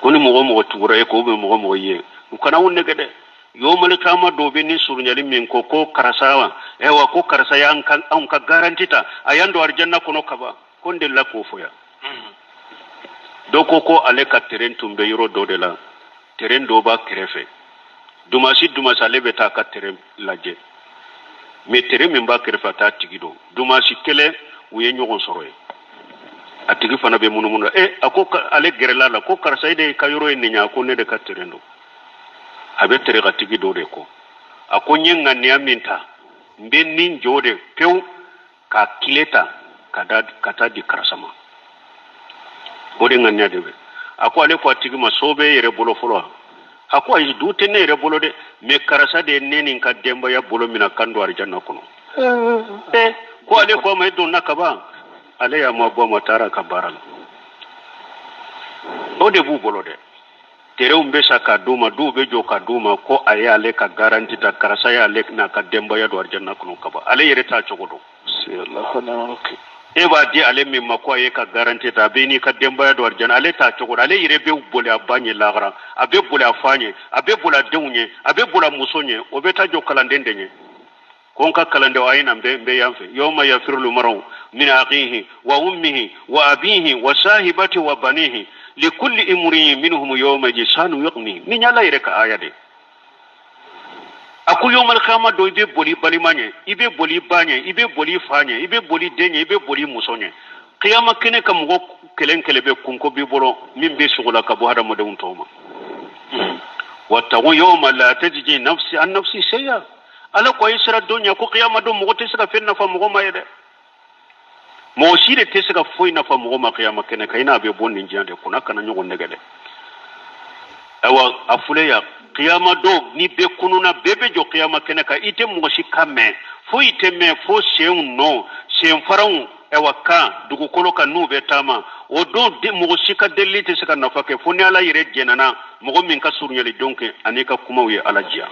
koni mogo tura e ko be mogo ye kana wonne gede yo malika ma do be ni surnyali min ko karasawa wa ko karasa ya an ka garantita ayando arjanna kono kaba konde la ko foya do ko ale ka terrain tumbe yoro do de la terrain do ba krefe dumasi ale bɛ taa ka tere lajɛ mais tere min b'a kɛrɛfɛ taa tigi don dumasi kelen u ye ɲɔgɔn sɔrɔ ye a tigi fana bɛ munumunu a ko ale gɛrɛla la ko karisa de ka yɔrɔ ye nin ye a ko ne de ka tere don a bɛ tere ka tigi dɔ de kɔ a ko n ye ŋaniya min ta n bɛ nin jɔ de pewu ka tile ta ka taa di karisa ma o de ŋaniya de bɛ a ko ale ko a tigi ma so bɛ yɛrɛ bolo fɔlɔ a ko ayi du tɛ ne yɛrɛ bolo dɛ mais karisa de ye ne ni n ka denbaya bolo mina kan don arijana kɔnɔ ko ale ko a ma e donna ka ban ale y'a ma bɔ a ma taara ka baara la o de b'u bolo dɛ terew bɛ sa ka d'u ma dɔw bɛ jɔ ka d'u ma ko a ye ale ka garanti ta karisa y'ale n'a ka denbaya don arijana kɔnɔ ka ban ale yɛrɛ t'a cogo dɔn e b'a di ale min ma ko a ye ka garanti ta a bɛ n'i ka denbaya don arijana ale t'a cogo dɔn ale yɛrɛ bɛ boli a ba ɲɛ lahara a bɛ boli a fa ɲɛ a bɛ boli a denw ɲɛ a bɛ boli a muso ɲɛ o bɛ taa jɔ kalanden de ɲɛ ko n ka kalandenw a ye na n bɛ yan fɛ yawma yafirru l-mar'u min akhihi wa ummihi wa abihi wa sahibati wa banihi likulli imri'in minhum yawma sha'nun yughnihi ni Ala yɛrɛ ka aya de a ko yawmal qiyamah do i bɛ boli balima ɲɛ i bɛ boli ba ɲɛ i bɛ boli fa ɲɛ i bɛ boli den ɲɛ i bɛ boli muso ɲɛ qiyama kɛnɛ ka mɔgɔ kelen kelen bɛ kunko b'i bolo min bɛ sogola ka bɔ hadamadenw tɔw ma wattaqu yawma la tajzi nafsi an nafsi shay'a ala ko ayi sira don ɲɛ ko qiyama don mɔgɔ tɛ se ka fɛn nafa mɔgɔ ma ye dɛ mɔgɔ si de tɛ se ka foyi nafa mɔgɔ ma qiyama kɛnɛ kan i n'a bɛ bɔ nin diɲɛ de kɔnɔ kana ɲɔgɔn nɛgɛ dɛ awa a fule ya qiyama do ni bɛ kununa bɛɛ bɛ jɔ qiyama kɛnɛ kan i tɛ mɔgɔ si kan mɛn foyi tɛ mɛn fo senw nɔ sen faranw awa kan dugukolo kan n'u bɛ taama o don mɔgɔ si ka delili tɛ se ka nafa kɛ fo ni ala yɛrɛ jɛnana mɔgɔ min ka surunyalidenw kɛ ani ka kumaw ye ala diya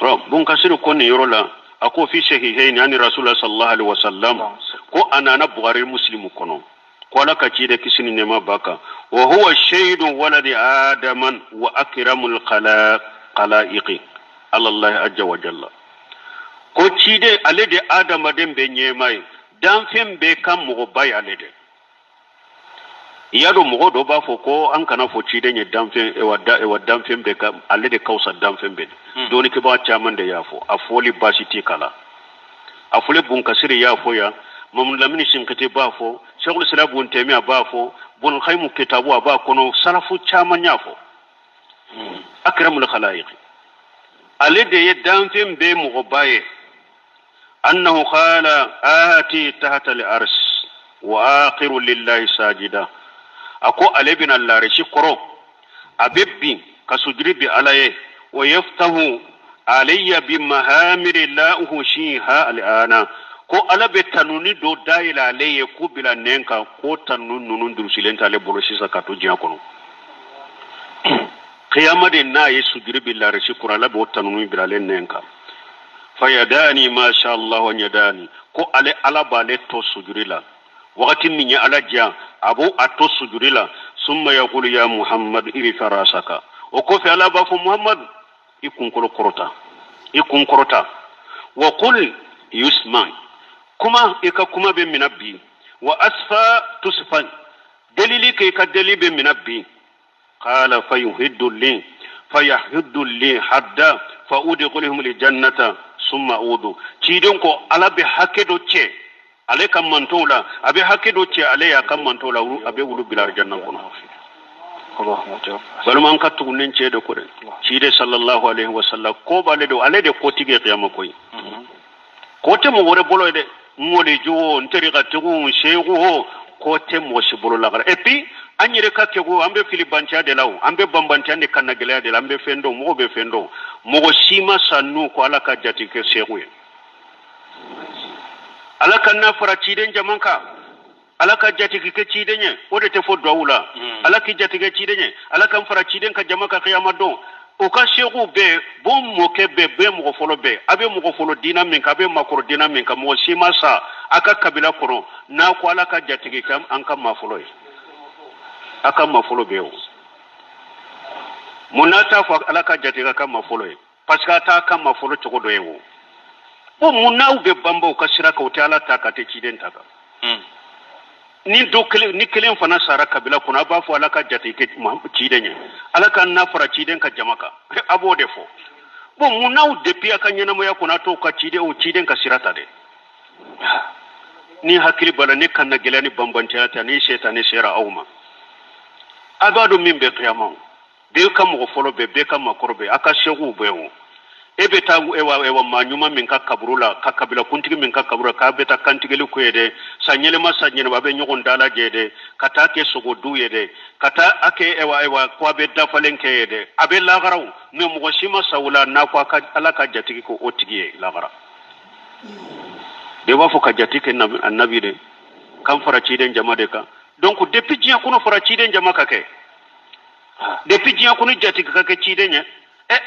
bon kasiri ko nin yɔrɔ la a ko fi sahihayn ani rasulullah sallallahu alaihi wasallam ko anana bukhari muslim kono ko ala ka ci de kisi ni nema baka wa huwa shaydu waladi adaman wa akramul khalaiqi allah azza wa jalla ko ci de ale de adama den be nyemai dan fen be kan mo bay ale de yado mo do ba fo ko an kana fo ci de nye dan fen e wadda fen be kam ale de kausa dan fen be doni ke ba chaman de yafo afoli basiti kala afole bun kasiri yafo ya mamun lamini shinkate ba fo shaykhul islam bun taymiya ba fo bun khaymu kitabu ba kono salafu chaman yafo akramul khalaiq ale de ye dan fen be mo baye annahu qala ati tahta al-arsh wa akhiru lillahi sajida ako ale bin Allah reshi koro abibbi kasujri bi alaye wa yaftahu alayya bi mahamiri la uhshiha al'ana ko ala be tanuni do daila alaye ko bila nenka ko tanun nunun durusilenta ale bolo sisa kato jiya kono qiyama de na ye sujri bi la reshi koro ala be tanuni bila le nenka fayadani ma sha Allah wa yadani ko ale ala ba le to sujri la wakati min ya ala jiya abu ato sujuri la summa yaqulu ya muhammad iri farasaka o ko fe ala ba fo muhammad ikun korota wa qul yusma kuma ika kuma be minabbi wa asfa tusfan dalili ke ka dalili be minabbi qala fayuhiddu li hadda fa udkhuluhum li jannata summa udu cidon ko ala be hakedo ce ale kan mantola abe hakido ce ale ya kan mantola abe wulu bilar janna kono balman ka tugunin ce da kure shi dai sallallahu alaihi wasallam ko bale do ale de ko tige qiyama koy ko te mo wore bolo de ngole jo nteri ka tugu shehu ko te mo shi bolo la et puis anyere ka ke go ambe filibantia de law ambe bambantia ne kan nagela de ambe fendo mo be fendo mo shima sanu ko ala ka jati ke shehu ala kan na fara ciden jamanka ala ka jati ke ciden ye o de te fo dawula ala ki jati ke ciden ye ala kan fara ciden ka jamaka qiyamah don o ka shegu be bon mo ke be mo folo be abe mo folo dina min ka be makoro dina min ka mo sima sa aka kabila kono na ko ala ka jati ke kam an kan ma folo ye aka ma folo be o munata fa ala ka jati ka ma folo ye parce que ta kan ma folo to do ye wo o munaw be bamba o kasira ka o ta ala ta ka te ciden ta ka ni kelen fana sara kabila kuna ba fo alaka jati ke cidenye alaka na fara ciden ka jamaka abo de fo bon munaw depuis aka nyana mo yakuna to ka ciden ka sirata de ni hakili bala ni kan gelani bambantiyata ni shetani shera awma abado min be qiyamam be kam go folo be kam makorbe aka shegu bewo ebe ta ewa manyuma min ka kaburula ka kabila kuntigi min ka kabura ka beta kantigeli ko yede sanyele ma sanyele babe nyogon dala jede kata ke sogo du yede kata ake ewa ko be dafalen ke yede abe lagaraw me mo shima sawula na ko ka alaka jatigi ko otigiye lagara de wa fo ka jatike annabi de kam fara ciden jamade ka donc depuis jiya kuno fara ciden jamaka ke depuis jiya kuno jatike ka ke ciden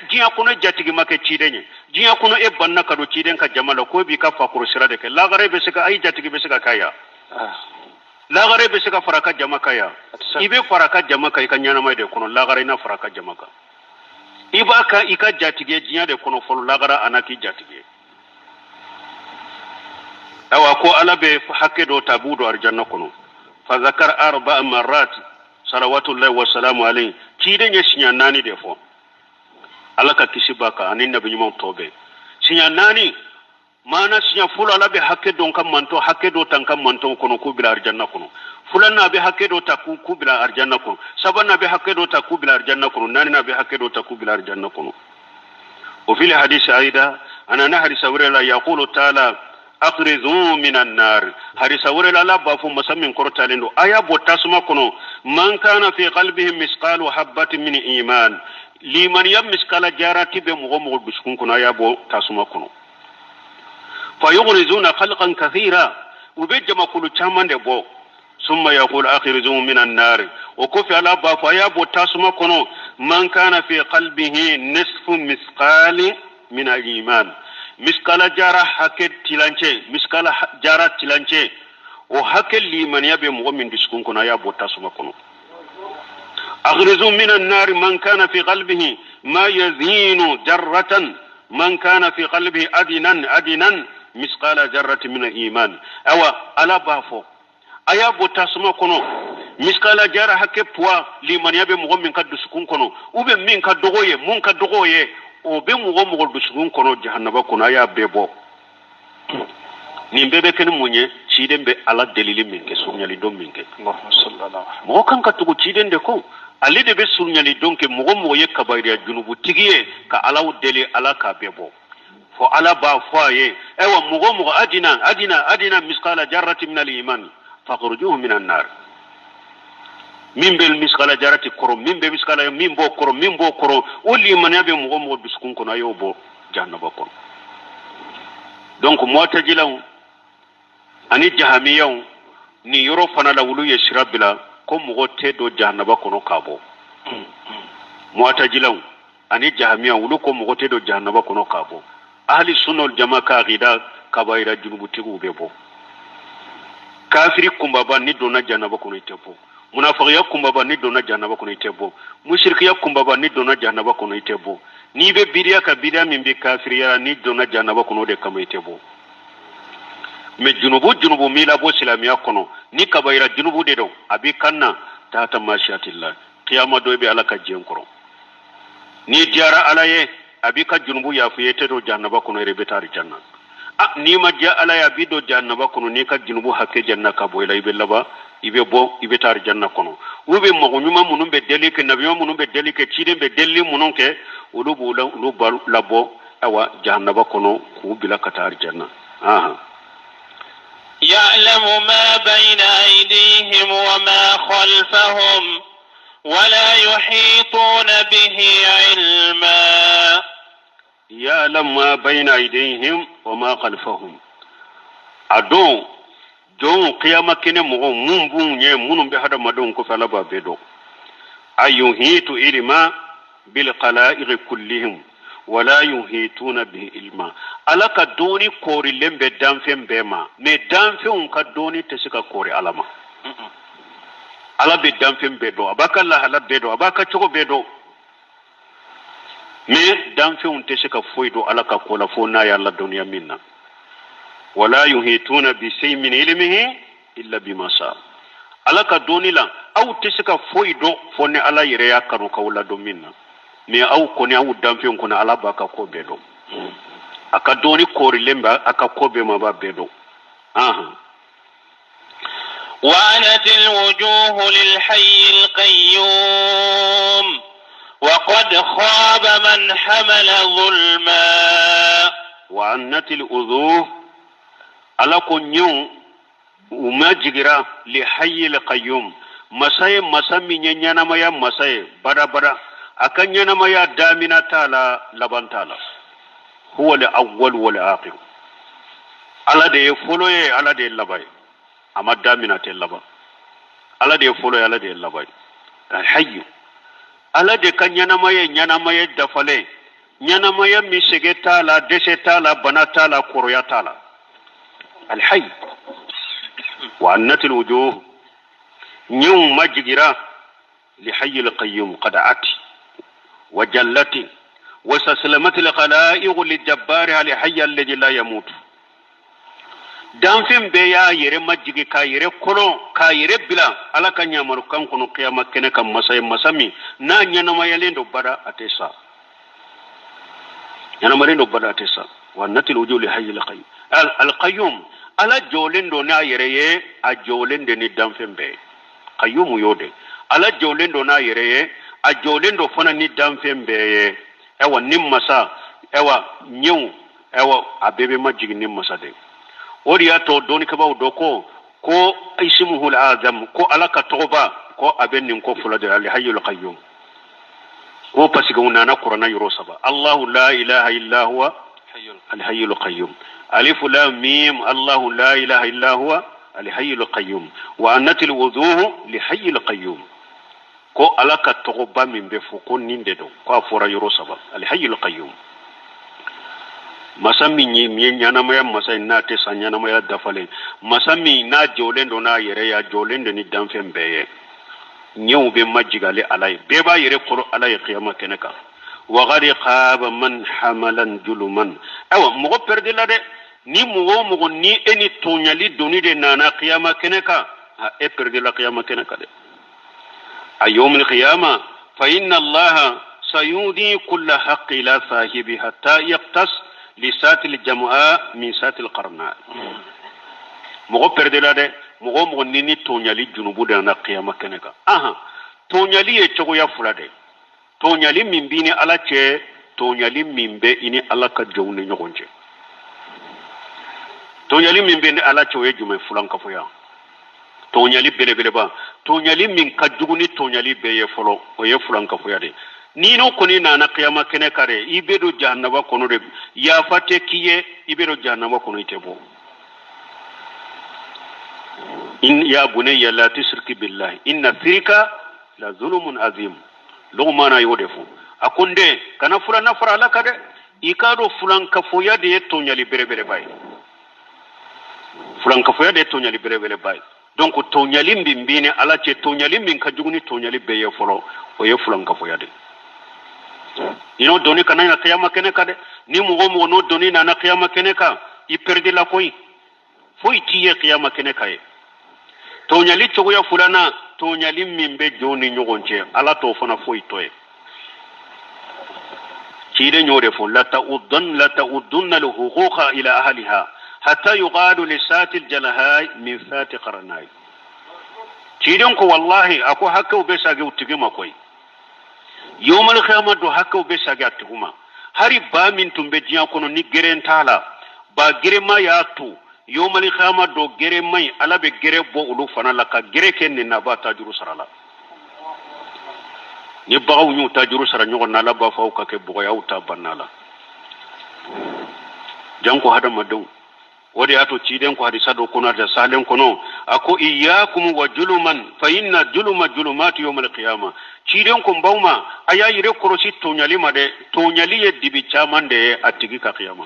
jiya kuno jatigi make cidenye jiya kuno e banna kado ciden ka jamala ko bi ka fakuru sirade ke lagare be sika ay jatigi be sika kaya lagare be sika faraka jamaka ya ibe faraka jamaka ka nyana mai de kuno lagare na faraka jamaka iba ka ika jatige jiya de kuno folo lagara anaki jatige awa ko alabe hakke do tabudo arjanna kuno fa zakar arba marrat salawatullahi wa salamu alayhi cidenye sinya nani de fo alaka kisibaka anin nabi nyuma tobe sinya nani mana sinya fula labe hakke don kam manto hakke do tan kam manto kono ku bila arjanna kono fulan nabi hakke do ta ku bila arjanna kono saban nabi hakke do ta ku bila arjanna kono nani nabi hakke do ta ku bila arjanna kono wa fil hadith aida ana nahri sawrala yaqulu ta'ala aqrizu minan nar hari sawrala la ba fu masamin kortalendo aya botasuma kono man kana fi qalbihi misqalu habatin min iman liman yam miskala jarati be mo biskun kuna yabo tasuma kuno fa yughrizuna khalqan kathira ubejama kulu chamande bo summa yaqulu akhrizu minan nar wa kufi ala ba fa yabo tasuma kuno man kana fi qalbihi nisfu misqali min al-iman miskala jara haket tilanche miskala jara tilanche o hakel liman yabe mo min biskun kuna yabo tasuma kuno أغرزوا من النار من كان في قلبه ما يزين جرة من كان في قلبه أدنا مثقال جرة من الإيمان أو ألا بافو أيا بوتاسما كنو مثقال جرة حكي بوا لمن يبي مغم من قد سكون كنو وبي من قد دغوية من قد دغوية وبي مغم مغل بسكون كنو جهنم كنو أيا بيبو nimbebe ken munye ciden be ala delili minke sunyali dom minke Allahumma sallallahu mo kan ka tugu ciden de ko ali de be sunyali donke mo ye kabayri junubu tigiye ka ala deli ala ka bebo fo ala ba foye ewa mo adina misqala jarrati min al-iman fakhrujuhu min an-nar min bel misqala jarrati koro min be misqala min bo koro uli man yabe mo biskun ko na yobo jannaba ko donc mu'tajilaw ani jahamiyaw ni yoro fana la wulu ye shirabila ko mugo tedo jahannaba kono kabo mu'tajilaw ani jahamiyaw wulu ko mugo tedo jahannaba kono kabo ahli sunnah jamaa ka gida kabaira junubu tigu bebo kafiri kumbaba ni dona jahannaba kono itebo munafiqiya kumbaba ni dona jahannaba kono itebo mushrikiya kumbaba ni dona jahannaba kono itebo ni be bidiya ka bidiya min be kafiriya ni dona jahannaba kono de kama itebo me junubu mila bo silamiya kono ni kabaira junubu de do abi kanna tata mashiatillah qiyama do be alaka jenkoro ni jara alaye abi ka junubu ya fuyete do jannaba kono rebe tar janna ni ma ja alaya bido jannaba kono ni ka junubu hakke janna ka boyla ibe laba ibe tar janna kono ube magonyuma munun be delike nabiyo munun be delike chide be delli munun ke ulubu labo awa jannaba kono ku bila katar janna يعلم ما بين أيديهم وما خلفهم ولا يحيطون به علما يعلم ما بين أيديهم وما خلفهم أدون جون قيامة كنا مغمون يمون بهذا مدون كفلا بابدو أيهيت علما بالقلائق كلهم ولا يهيتون به علما ala ka doni kori lembe danfen bema me danfen ka doni te sika kori alama ala be danfen bedo abaka la hala bedo abaka chogo bedo me danfen te sika foido ala ka kola fona ya la dunya minna wala yuhituna bi shay'in min ilmihi illa bima sha alaka doni la aw tisika foi do fonni ala yere ya kanu kawla do minna me aw koni aw damfen kuna ala baka ko bedo aka doni kori lemba aka ko be ma ba bedo وعنت الوجوه للحي القيوم وقد خاب من حمل ظلما وعنت الوجوه على كنيو وما جرا لحي القيوم مساي مسامي نيانا ما يا مساي برا برا akan yana maya damina tala laban tala huwa al-awwal wal akhir ala de foloye ala de labai amma damina te laba ala de foloye ala de labai al-hayy ala de kan yana maya dafale yana maya misege tala dese tala bana tala koroya tala al-hayy wa annat al-wujuh nyum majgira li hayy al-qayyum qad ati وجلت وسسلمت الخلائق للجبار لحي الذي لا يموت دانفين بيا يري ماجيكي كايري كولو كايري بلا على كان يامر كان كونو قيامه كن كان مساي مسامي نا نيانما يلندو بدا اتيسا نيانما يلندو بدا اتيسا ونتل وجوه لحي القيوم القيوم على جولندو نا يري اجولند ني دانفين بي قيوم يودي على جولندو نا يري a jolendo fana ni danfen beye ewa nimmasa ewa nyew ewa abebe majigi nimmasa de ori ya to doni ka baw doko ko ismuhu al-azam ko alaka toba ko aben nin ko fulade al-hayyul qayyum ko pasiga unana qur'ana yuro saba allah la ilaha illa huwa al-hayyul qayyum alif lam mim allah la ilaha illa huwa al-hayyul qayyum wa anatil wuduhu li hayyul qayyum ko alaka togoba min be fu ko ninde do ko afora yoro saba al hayyul qayyum masami nyi mi nyana maya masai na te sanyana maya dafale masami na jolendo na yere ya jolendo ni danfen beye nyew be majigale alay be ba yere ko alay qiyama keneka wa ghari qaba man hamalan juluman awa mo ko perde la de ni mo ni eni tonyali doni de nana qiyama keneka e perde la qiyama keneka de يوم القيامة فإن الله سيودي كل حق إلى صاحبه حتى يقتص لسات الجمعاء من سات القرناء مغو پردلا ده مغو نيني تونيالي جنوبو ده نا قيامة كنكا تونيالي يچغو يا فلا ده تونيالي من بيني على چه تونيالي من بي إني على كجوني نغنچه تونيالي من بيني على چه ويجمع فلان كفويا tonyali bele ba tonyali min kajuguni tonyali beye folo o ye fulan ka fuyade ni no koni na qiyama kene kare ibedo jahannaba kono de ya fate kiye ibedo jahannaba kono itebo in ya bunayya la tushriki billahi inna shirka la zulmun azim lugmana yodefu akunde kana fulan nafara lakade ikado fulan ka fuyade tonyali bere bay fulan ka fuyade tonyali bere bay donc tonyali mbimbine ala che tonyali min kajuguni tonyali beye folo o ye fulan ka foyade ino doni kana na qiyama kene kade ni mo no doni na qiyama kene ka i perde la koy foi tiye qiyama kene kay tonyali chogo ya fulana tonyali mimbe joni nyogonche ala to fona foi toye chide nyore fo la ta'udun al-huquqa ila ahliha حتى يقال لسات الجلهاء من سات قرناي تيدون كو والله اكو حكو بيساغي وتغيما كوي يوم القيامه دو حكو بيساغي اتغما هاري با من تمبه جيان كونو ني غيرن تالا با غيرما ياتو يوم القيامه دو غيرماي الا به غير بو اولو فنا لكا غير كين نا با تاجرو سرالا ني باو نيو تاجرو سرا نيو نا لا با فاو كاكي بو ياوتا بنالا جانكو هذا مدو wadi ato ciden ko hadisa do kono da salen kono ako iyyakum wa juluman fa inna juluma julumat yawm al-qiyamah ciden ko bawma aya yire korosi tonyali made tonyali ye dibi chamande atigi ka qiyama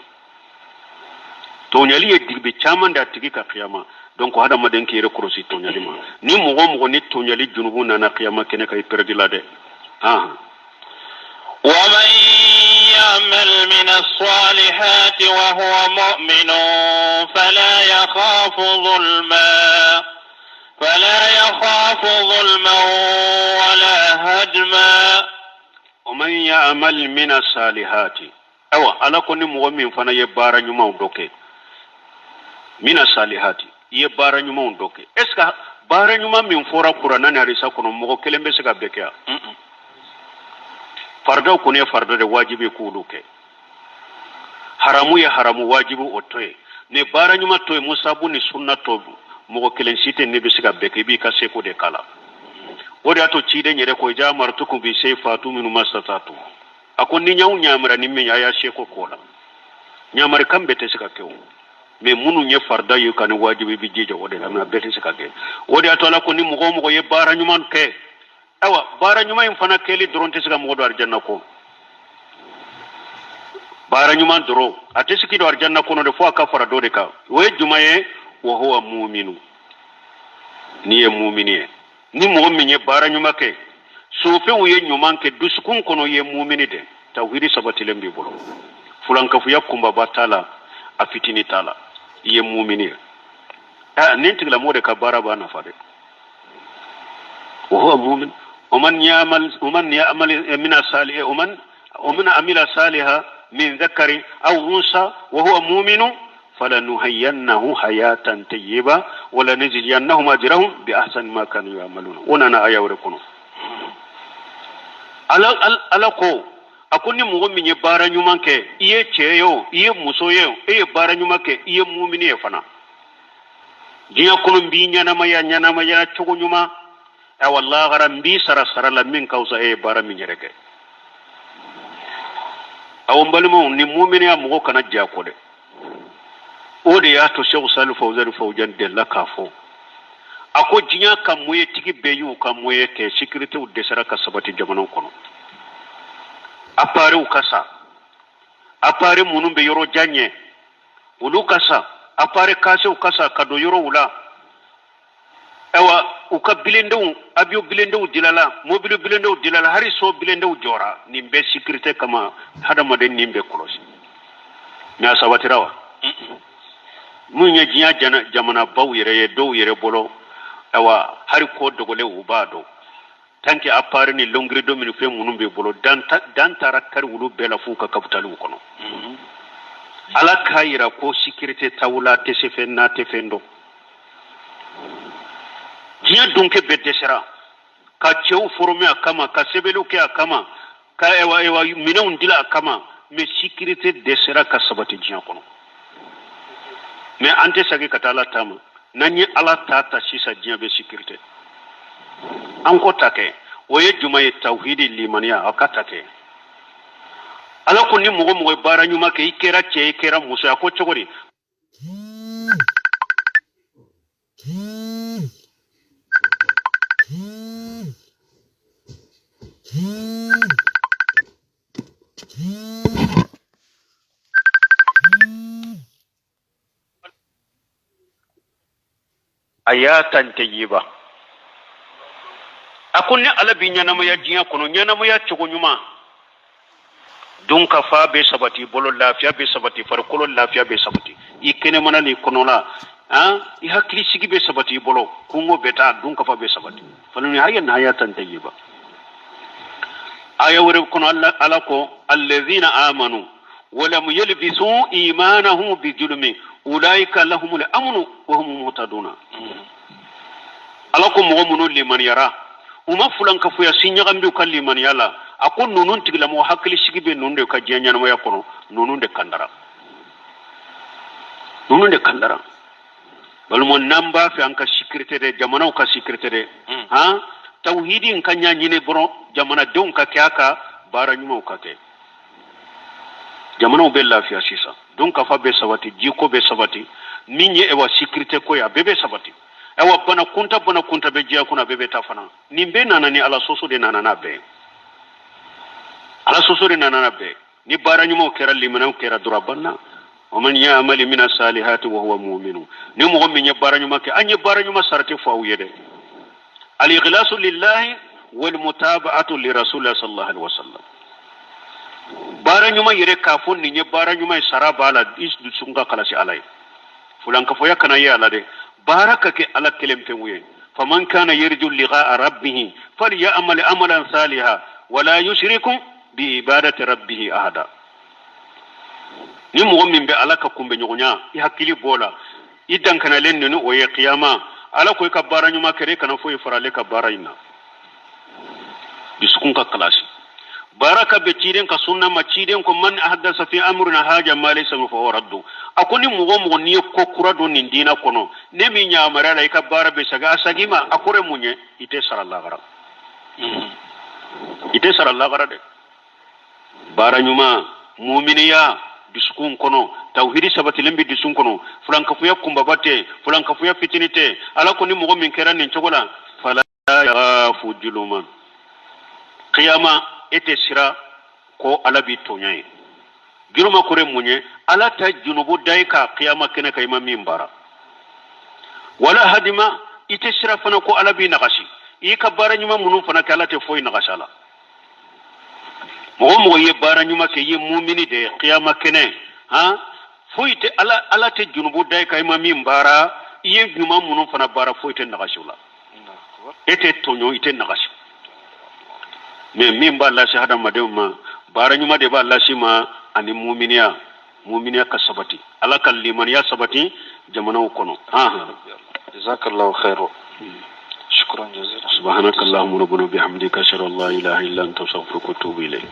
tonyali ye dibi chamande atigi ka qiyama donc hada maden ke yire korosi tonyali ma ni mo ni tonyali junubu na qiyama kene kay perdila de ومن يعمل من الصالحات وهو مؤمن فلا يخاف ظلما فلا يخاف ظلما ولا هدما. ومن يعمل من الصالحات ala ko ni mɔgɔ min fana ye baara ɲumanw dɔ kɛ min الصالحات i ye baara ɲumanw dɔ kɛ est ce que baara ɲuman min fɔra kuranɛ ni hadisa kɔnɔ mɔgɔ kelen bɛ se ka bɛɛ kɛ wa fardaw kɔni ye farda de wajibi k'olu kɛ haramu ye haramu wajibi o to ye ni baara ɲuman to ye musabu ni sunna to mɔgɔ kelen si tɛ ne bɛ se ka bɛɛ kɛ i b'i ka seko de kala o de y'a to ciden yɛrɛ ko ja martukum bi sayfatu min mastatatu a ko ni ɲaw ɲamara ni min a y'a seko k'o la ɲamari kan bɛɛ tɛ se ka kɛ o mais minnu ye farda ye ka ni wajibi bi jija o de la mais a bɛɛ tɛ se ka kɛ o de y'a to ala ko ni mɔgɔ o mɔgɔ ye baara ɲuman kɛ awa baara ɲuman in fana kɛli dɔrɔn tɛ se ka mɔgɔ don arjanna ko baara ɲuman dɔrɔn a tɛ se k'i don arjanna kɔnɔ de fo a ka fara dɔ de kan o ye juma ye wa huwa mu'minu ni ye mu'mini ye ni mɔgɔ min ye baara ɲuman kɛ sofɛnw ye ɲuman kɛ dusukun kɔnɔ ye mu'mini de tawhidi sabatilen b'i bolo fulankafuya kunbaba t'a la a fitini t'a la i ye mu'mini ye nin tigilamɔgɔ de ka baara b'a nafa dɛ wa huwa mu'min ومن يعمل من الصالح ومن عمل صالحا من ذكر أو أنثى وهو مؤمن فلنحيينه حياة طيبة ولنجزينهم أجرهم بأحسن ما كانوا يعملون ونانا آية وركونو ala ko akuni mɔgɔ min ye baara ɲuman kɛ i ye cɛ ye o i ye muso ye o e ye baara ɲuman kɛ i ye mumini ye fana diɲɛ kɔnɔ n b'i ɲanamaya cogo ɲuman wallahi n b'i sara la min ka fisa e ye baara min yɛrɛ kɛ aw n balimaw ni muminiya mɔgɔ kana jako dɛ o de y'a to Sheikh Salih Fawzan delila k'a fɔ a ko diɲɛ ka moyetigi bɛɛ y'u ka moye kɛ sécuritéw dɛsɛra ka sabati jamanaw kɔnɔ appareils ka sa appareils minnu bɛ yɔrɔ jan ɲɛ olu ka sa appareils kasew ka sa ka don yɔrɔw la awa u ka bilendenw avion bilendenw dilala mobile bilendenw dilala hari so bilendenw jɔra nin bɛɛ sécurité kama hadamaden nin bɛɛ kɔlɔsi mais a sabatira wa mun ye diɲɛ jamana baw yɛrɛ ye dɔw yɛrɛ bolo awa hari ko dogole u b'a dɔn tant que appareil ni longrido min fɛn minnu bɛ bolo dan taara kari olu bɛɛ la f'u ka kapitaliw kɔnɔ ala k'a yira ko sécurité tawula tɛ se fɛn n'a tɛ fɛn dɔn diɲɛ dunke bɛɛ dɛsɛra ka cɛw former a kama ka sɛbɛnniw kɛ a kama ka minɛnw dila a kama mais sécurité dɛsɛra ka sabati diɲɛ kɔnɔ mais an tɛ sagi ka taa ala ta ma n'an ye ala ta sisan diɲɛ bɛ sécurité an ko ta kɛ o ye juma ye tawhidi limaniya a ka ta kɛ ala ko ni mɔgɔ mɔgɔ ye baara ɲuman kɛ i kɛra cɛ i kɛra muso a ko cogo di ayatan tayyiba akun ni ala bi ɲanamaya diɲɛ kɔnɔ ɲanamaya cogo ɲuman dun ka fa bɛ sabati bolo lafiya bɛ sabati farikolo lafiya bɛ sabati i kɛnɛmana ni kɔnɔ la i hakili sigi bɛ sabati i bolo kungo bɛ taa dun ka fa bɛ sabati fana ni haya ayatan tayyiba aya wɛrɛ kɔnɔ ala ko alladhina amanu ولم يلبسوا إيمانهم بظلم أولئك لهم الأمن وهم مهتدون alakum mu'minun liman yara uma fulan ka fuya sinyaga mbi kan liman yala akon nunun tigla mo hakli sigibe nun de ka jenya no yakono nunun de kandara balmo namba fi anka sécurité de jamana ka sécurité de tawhidin kanya nyine bro jamana don ka kyaka bara nyuma ka ke jamana be lafiya sisa don ka fa be sabati jiko be sabati minye ewa sécurité ko ya bebe sabati ewa bana kunta be jiya kuna bebe tafana nimbe nana ni ala soso de nana be ni bara nyuma kera limana kera durabanna ومن يعمل من الصالحات وهو مؤمن نمو من يبارا نيما كي ان يبارا نيما سارتي فاو يده الاخلاص لله والمتابعه لرسول الله صلى الله عليه وسلم بارا نيما يره كافون ني بارا نيما سارا بالا اس دو سونغا كلاسي الاي فلان كفو يكنا يالا دي بارك كي على كلم فوي faman kana yarju liqa'a rabbih falyamal amalan salihan wala yushriku bi ibadati rabbih ahada. ni mo min be alaka kumbe nyonya i hakili bola idan kana len ni o ye qiyama ala ko ka bara nyuma kere kana fo farale ka bara ina bisukun ka kalasi baraka be ciiden ka sunna ma ciiden ko man ahaddasa fi amrina haja ma laysa fa raddu akoni mo ni ko kurado ni dina kono ne mi nyaamara la ka bara be saga sagima akore munye ite sallallahu gara ite sallallahu gara de bara nyuma mu'miniya bisukun kono tawhidi sabati lembi disun kono fulanka fuya kumbabate fulanka fuya fitinite ala ko ni mo min keran ni chogola fala yafu juluman qiyama ete sira ko ala bi tonya giruma kore munye ala ta junubu dai ka qiyama kene kay ma mimbara wala hadima ite sira fana ko ala bi nagashi i ka bara nyuma munun fana kala te foy nagashala mo ye bara nyuma ke ye mu'mini de qiyama kene ha foyte ala te junubu dai kay ma mimbara ye nyuma munun fana bara foyte nagashula ete tonyo ite nagashi mais min ba Allah shahada madema bara nyuma de ba Allah shima ani mu'miniya ka sabati ala kal liman ya sabati jamana kono jazakallahu khairan shukran jazilan subhanakallahumma rabbana bihamdika ashhadu an la ilaha illa anta astaghfiruka wa atubu ilayk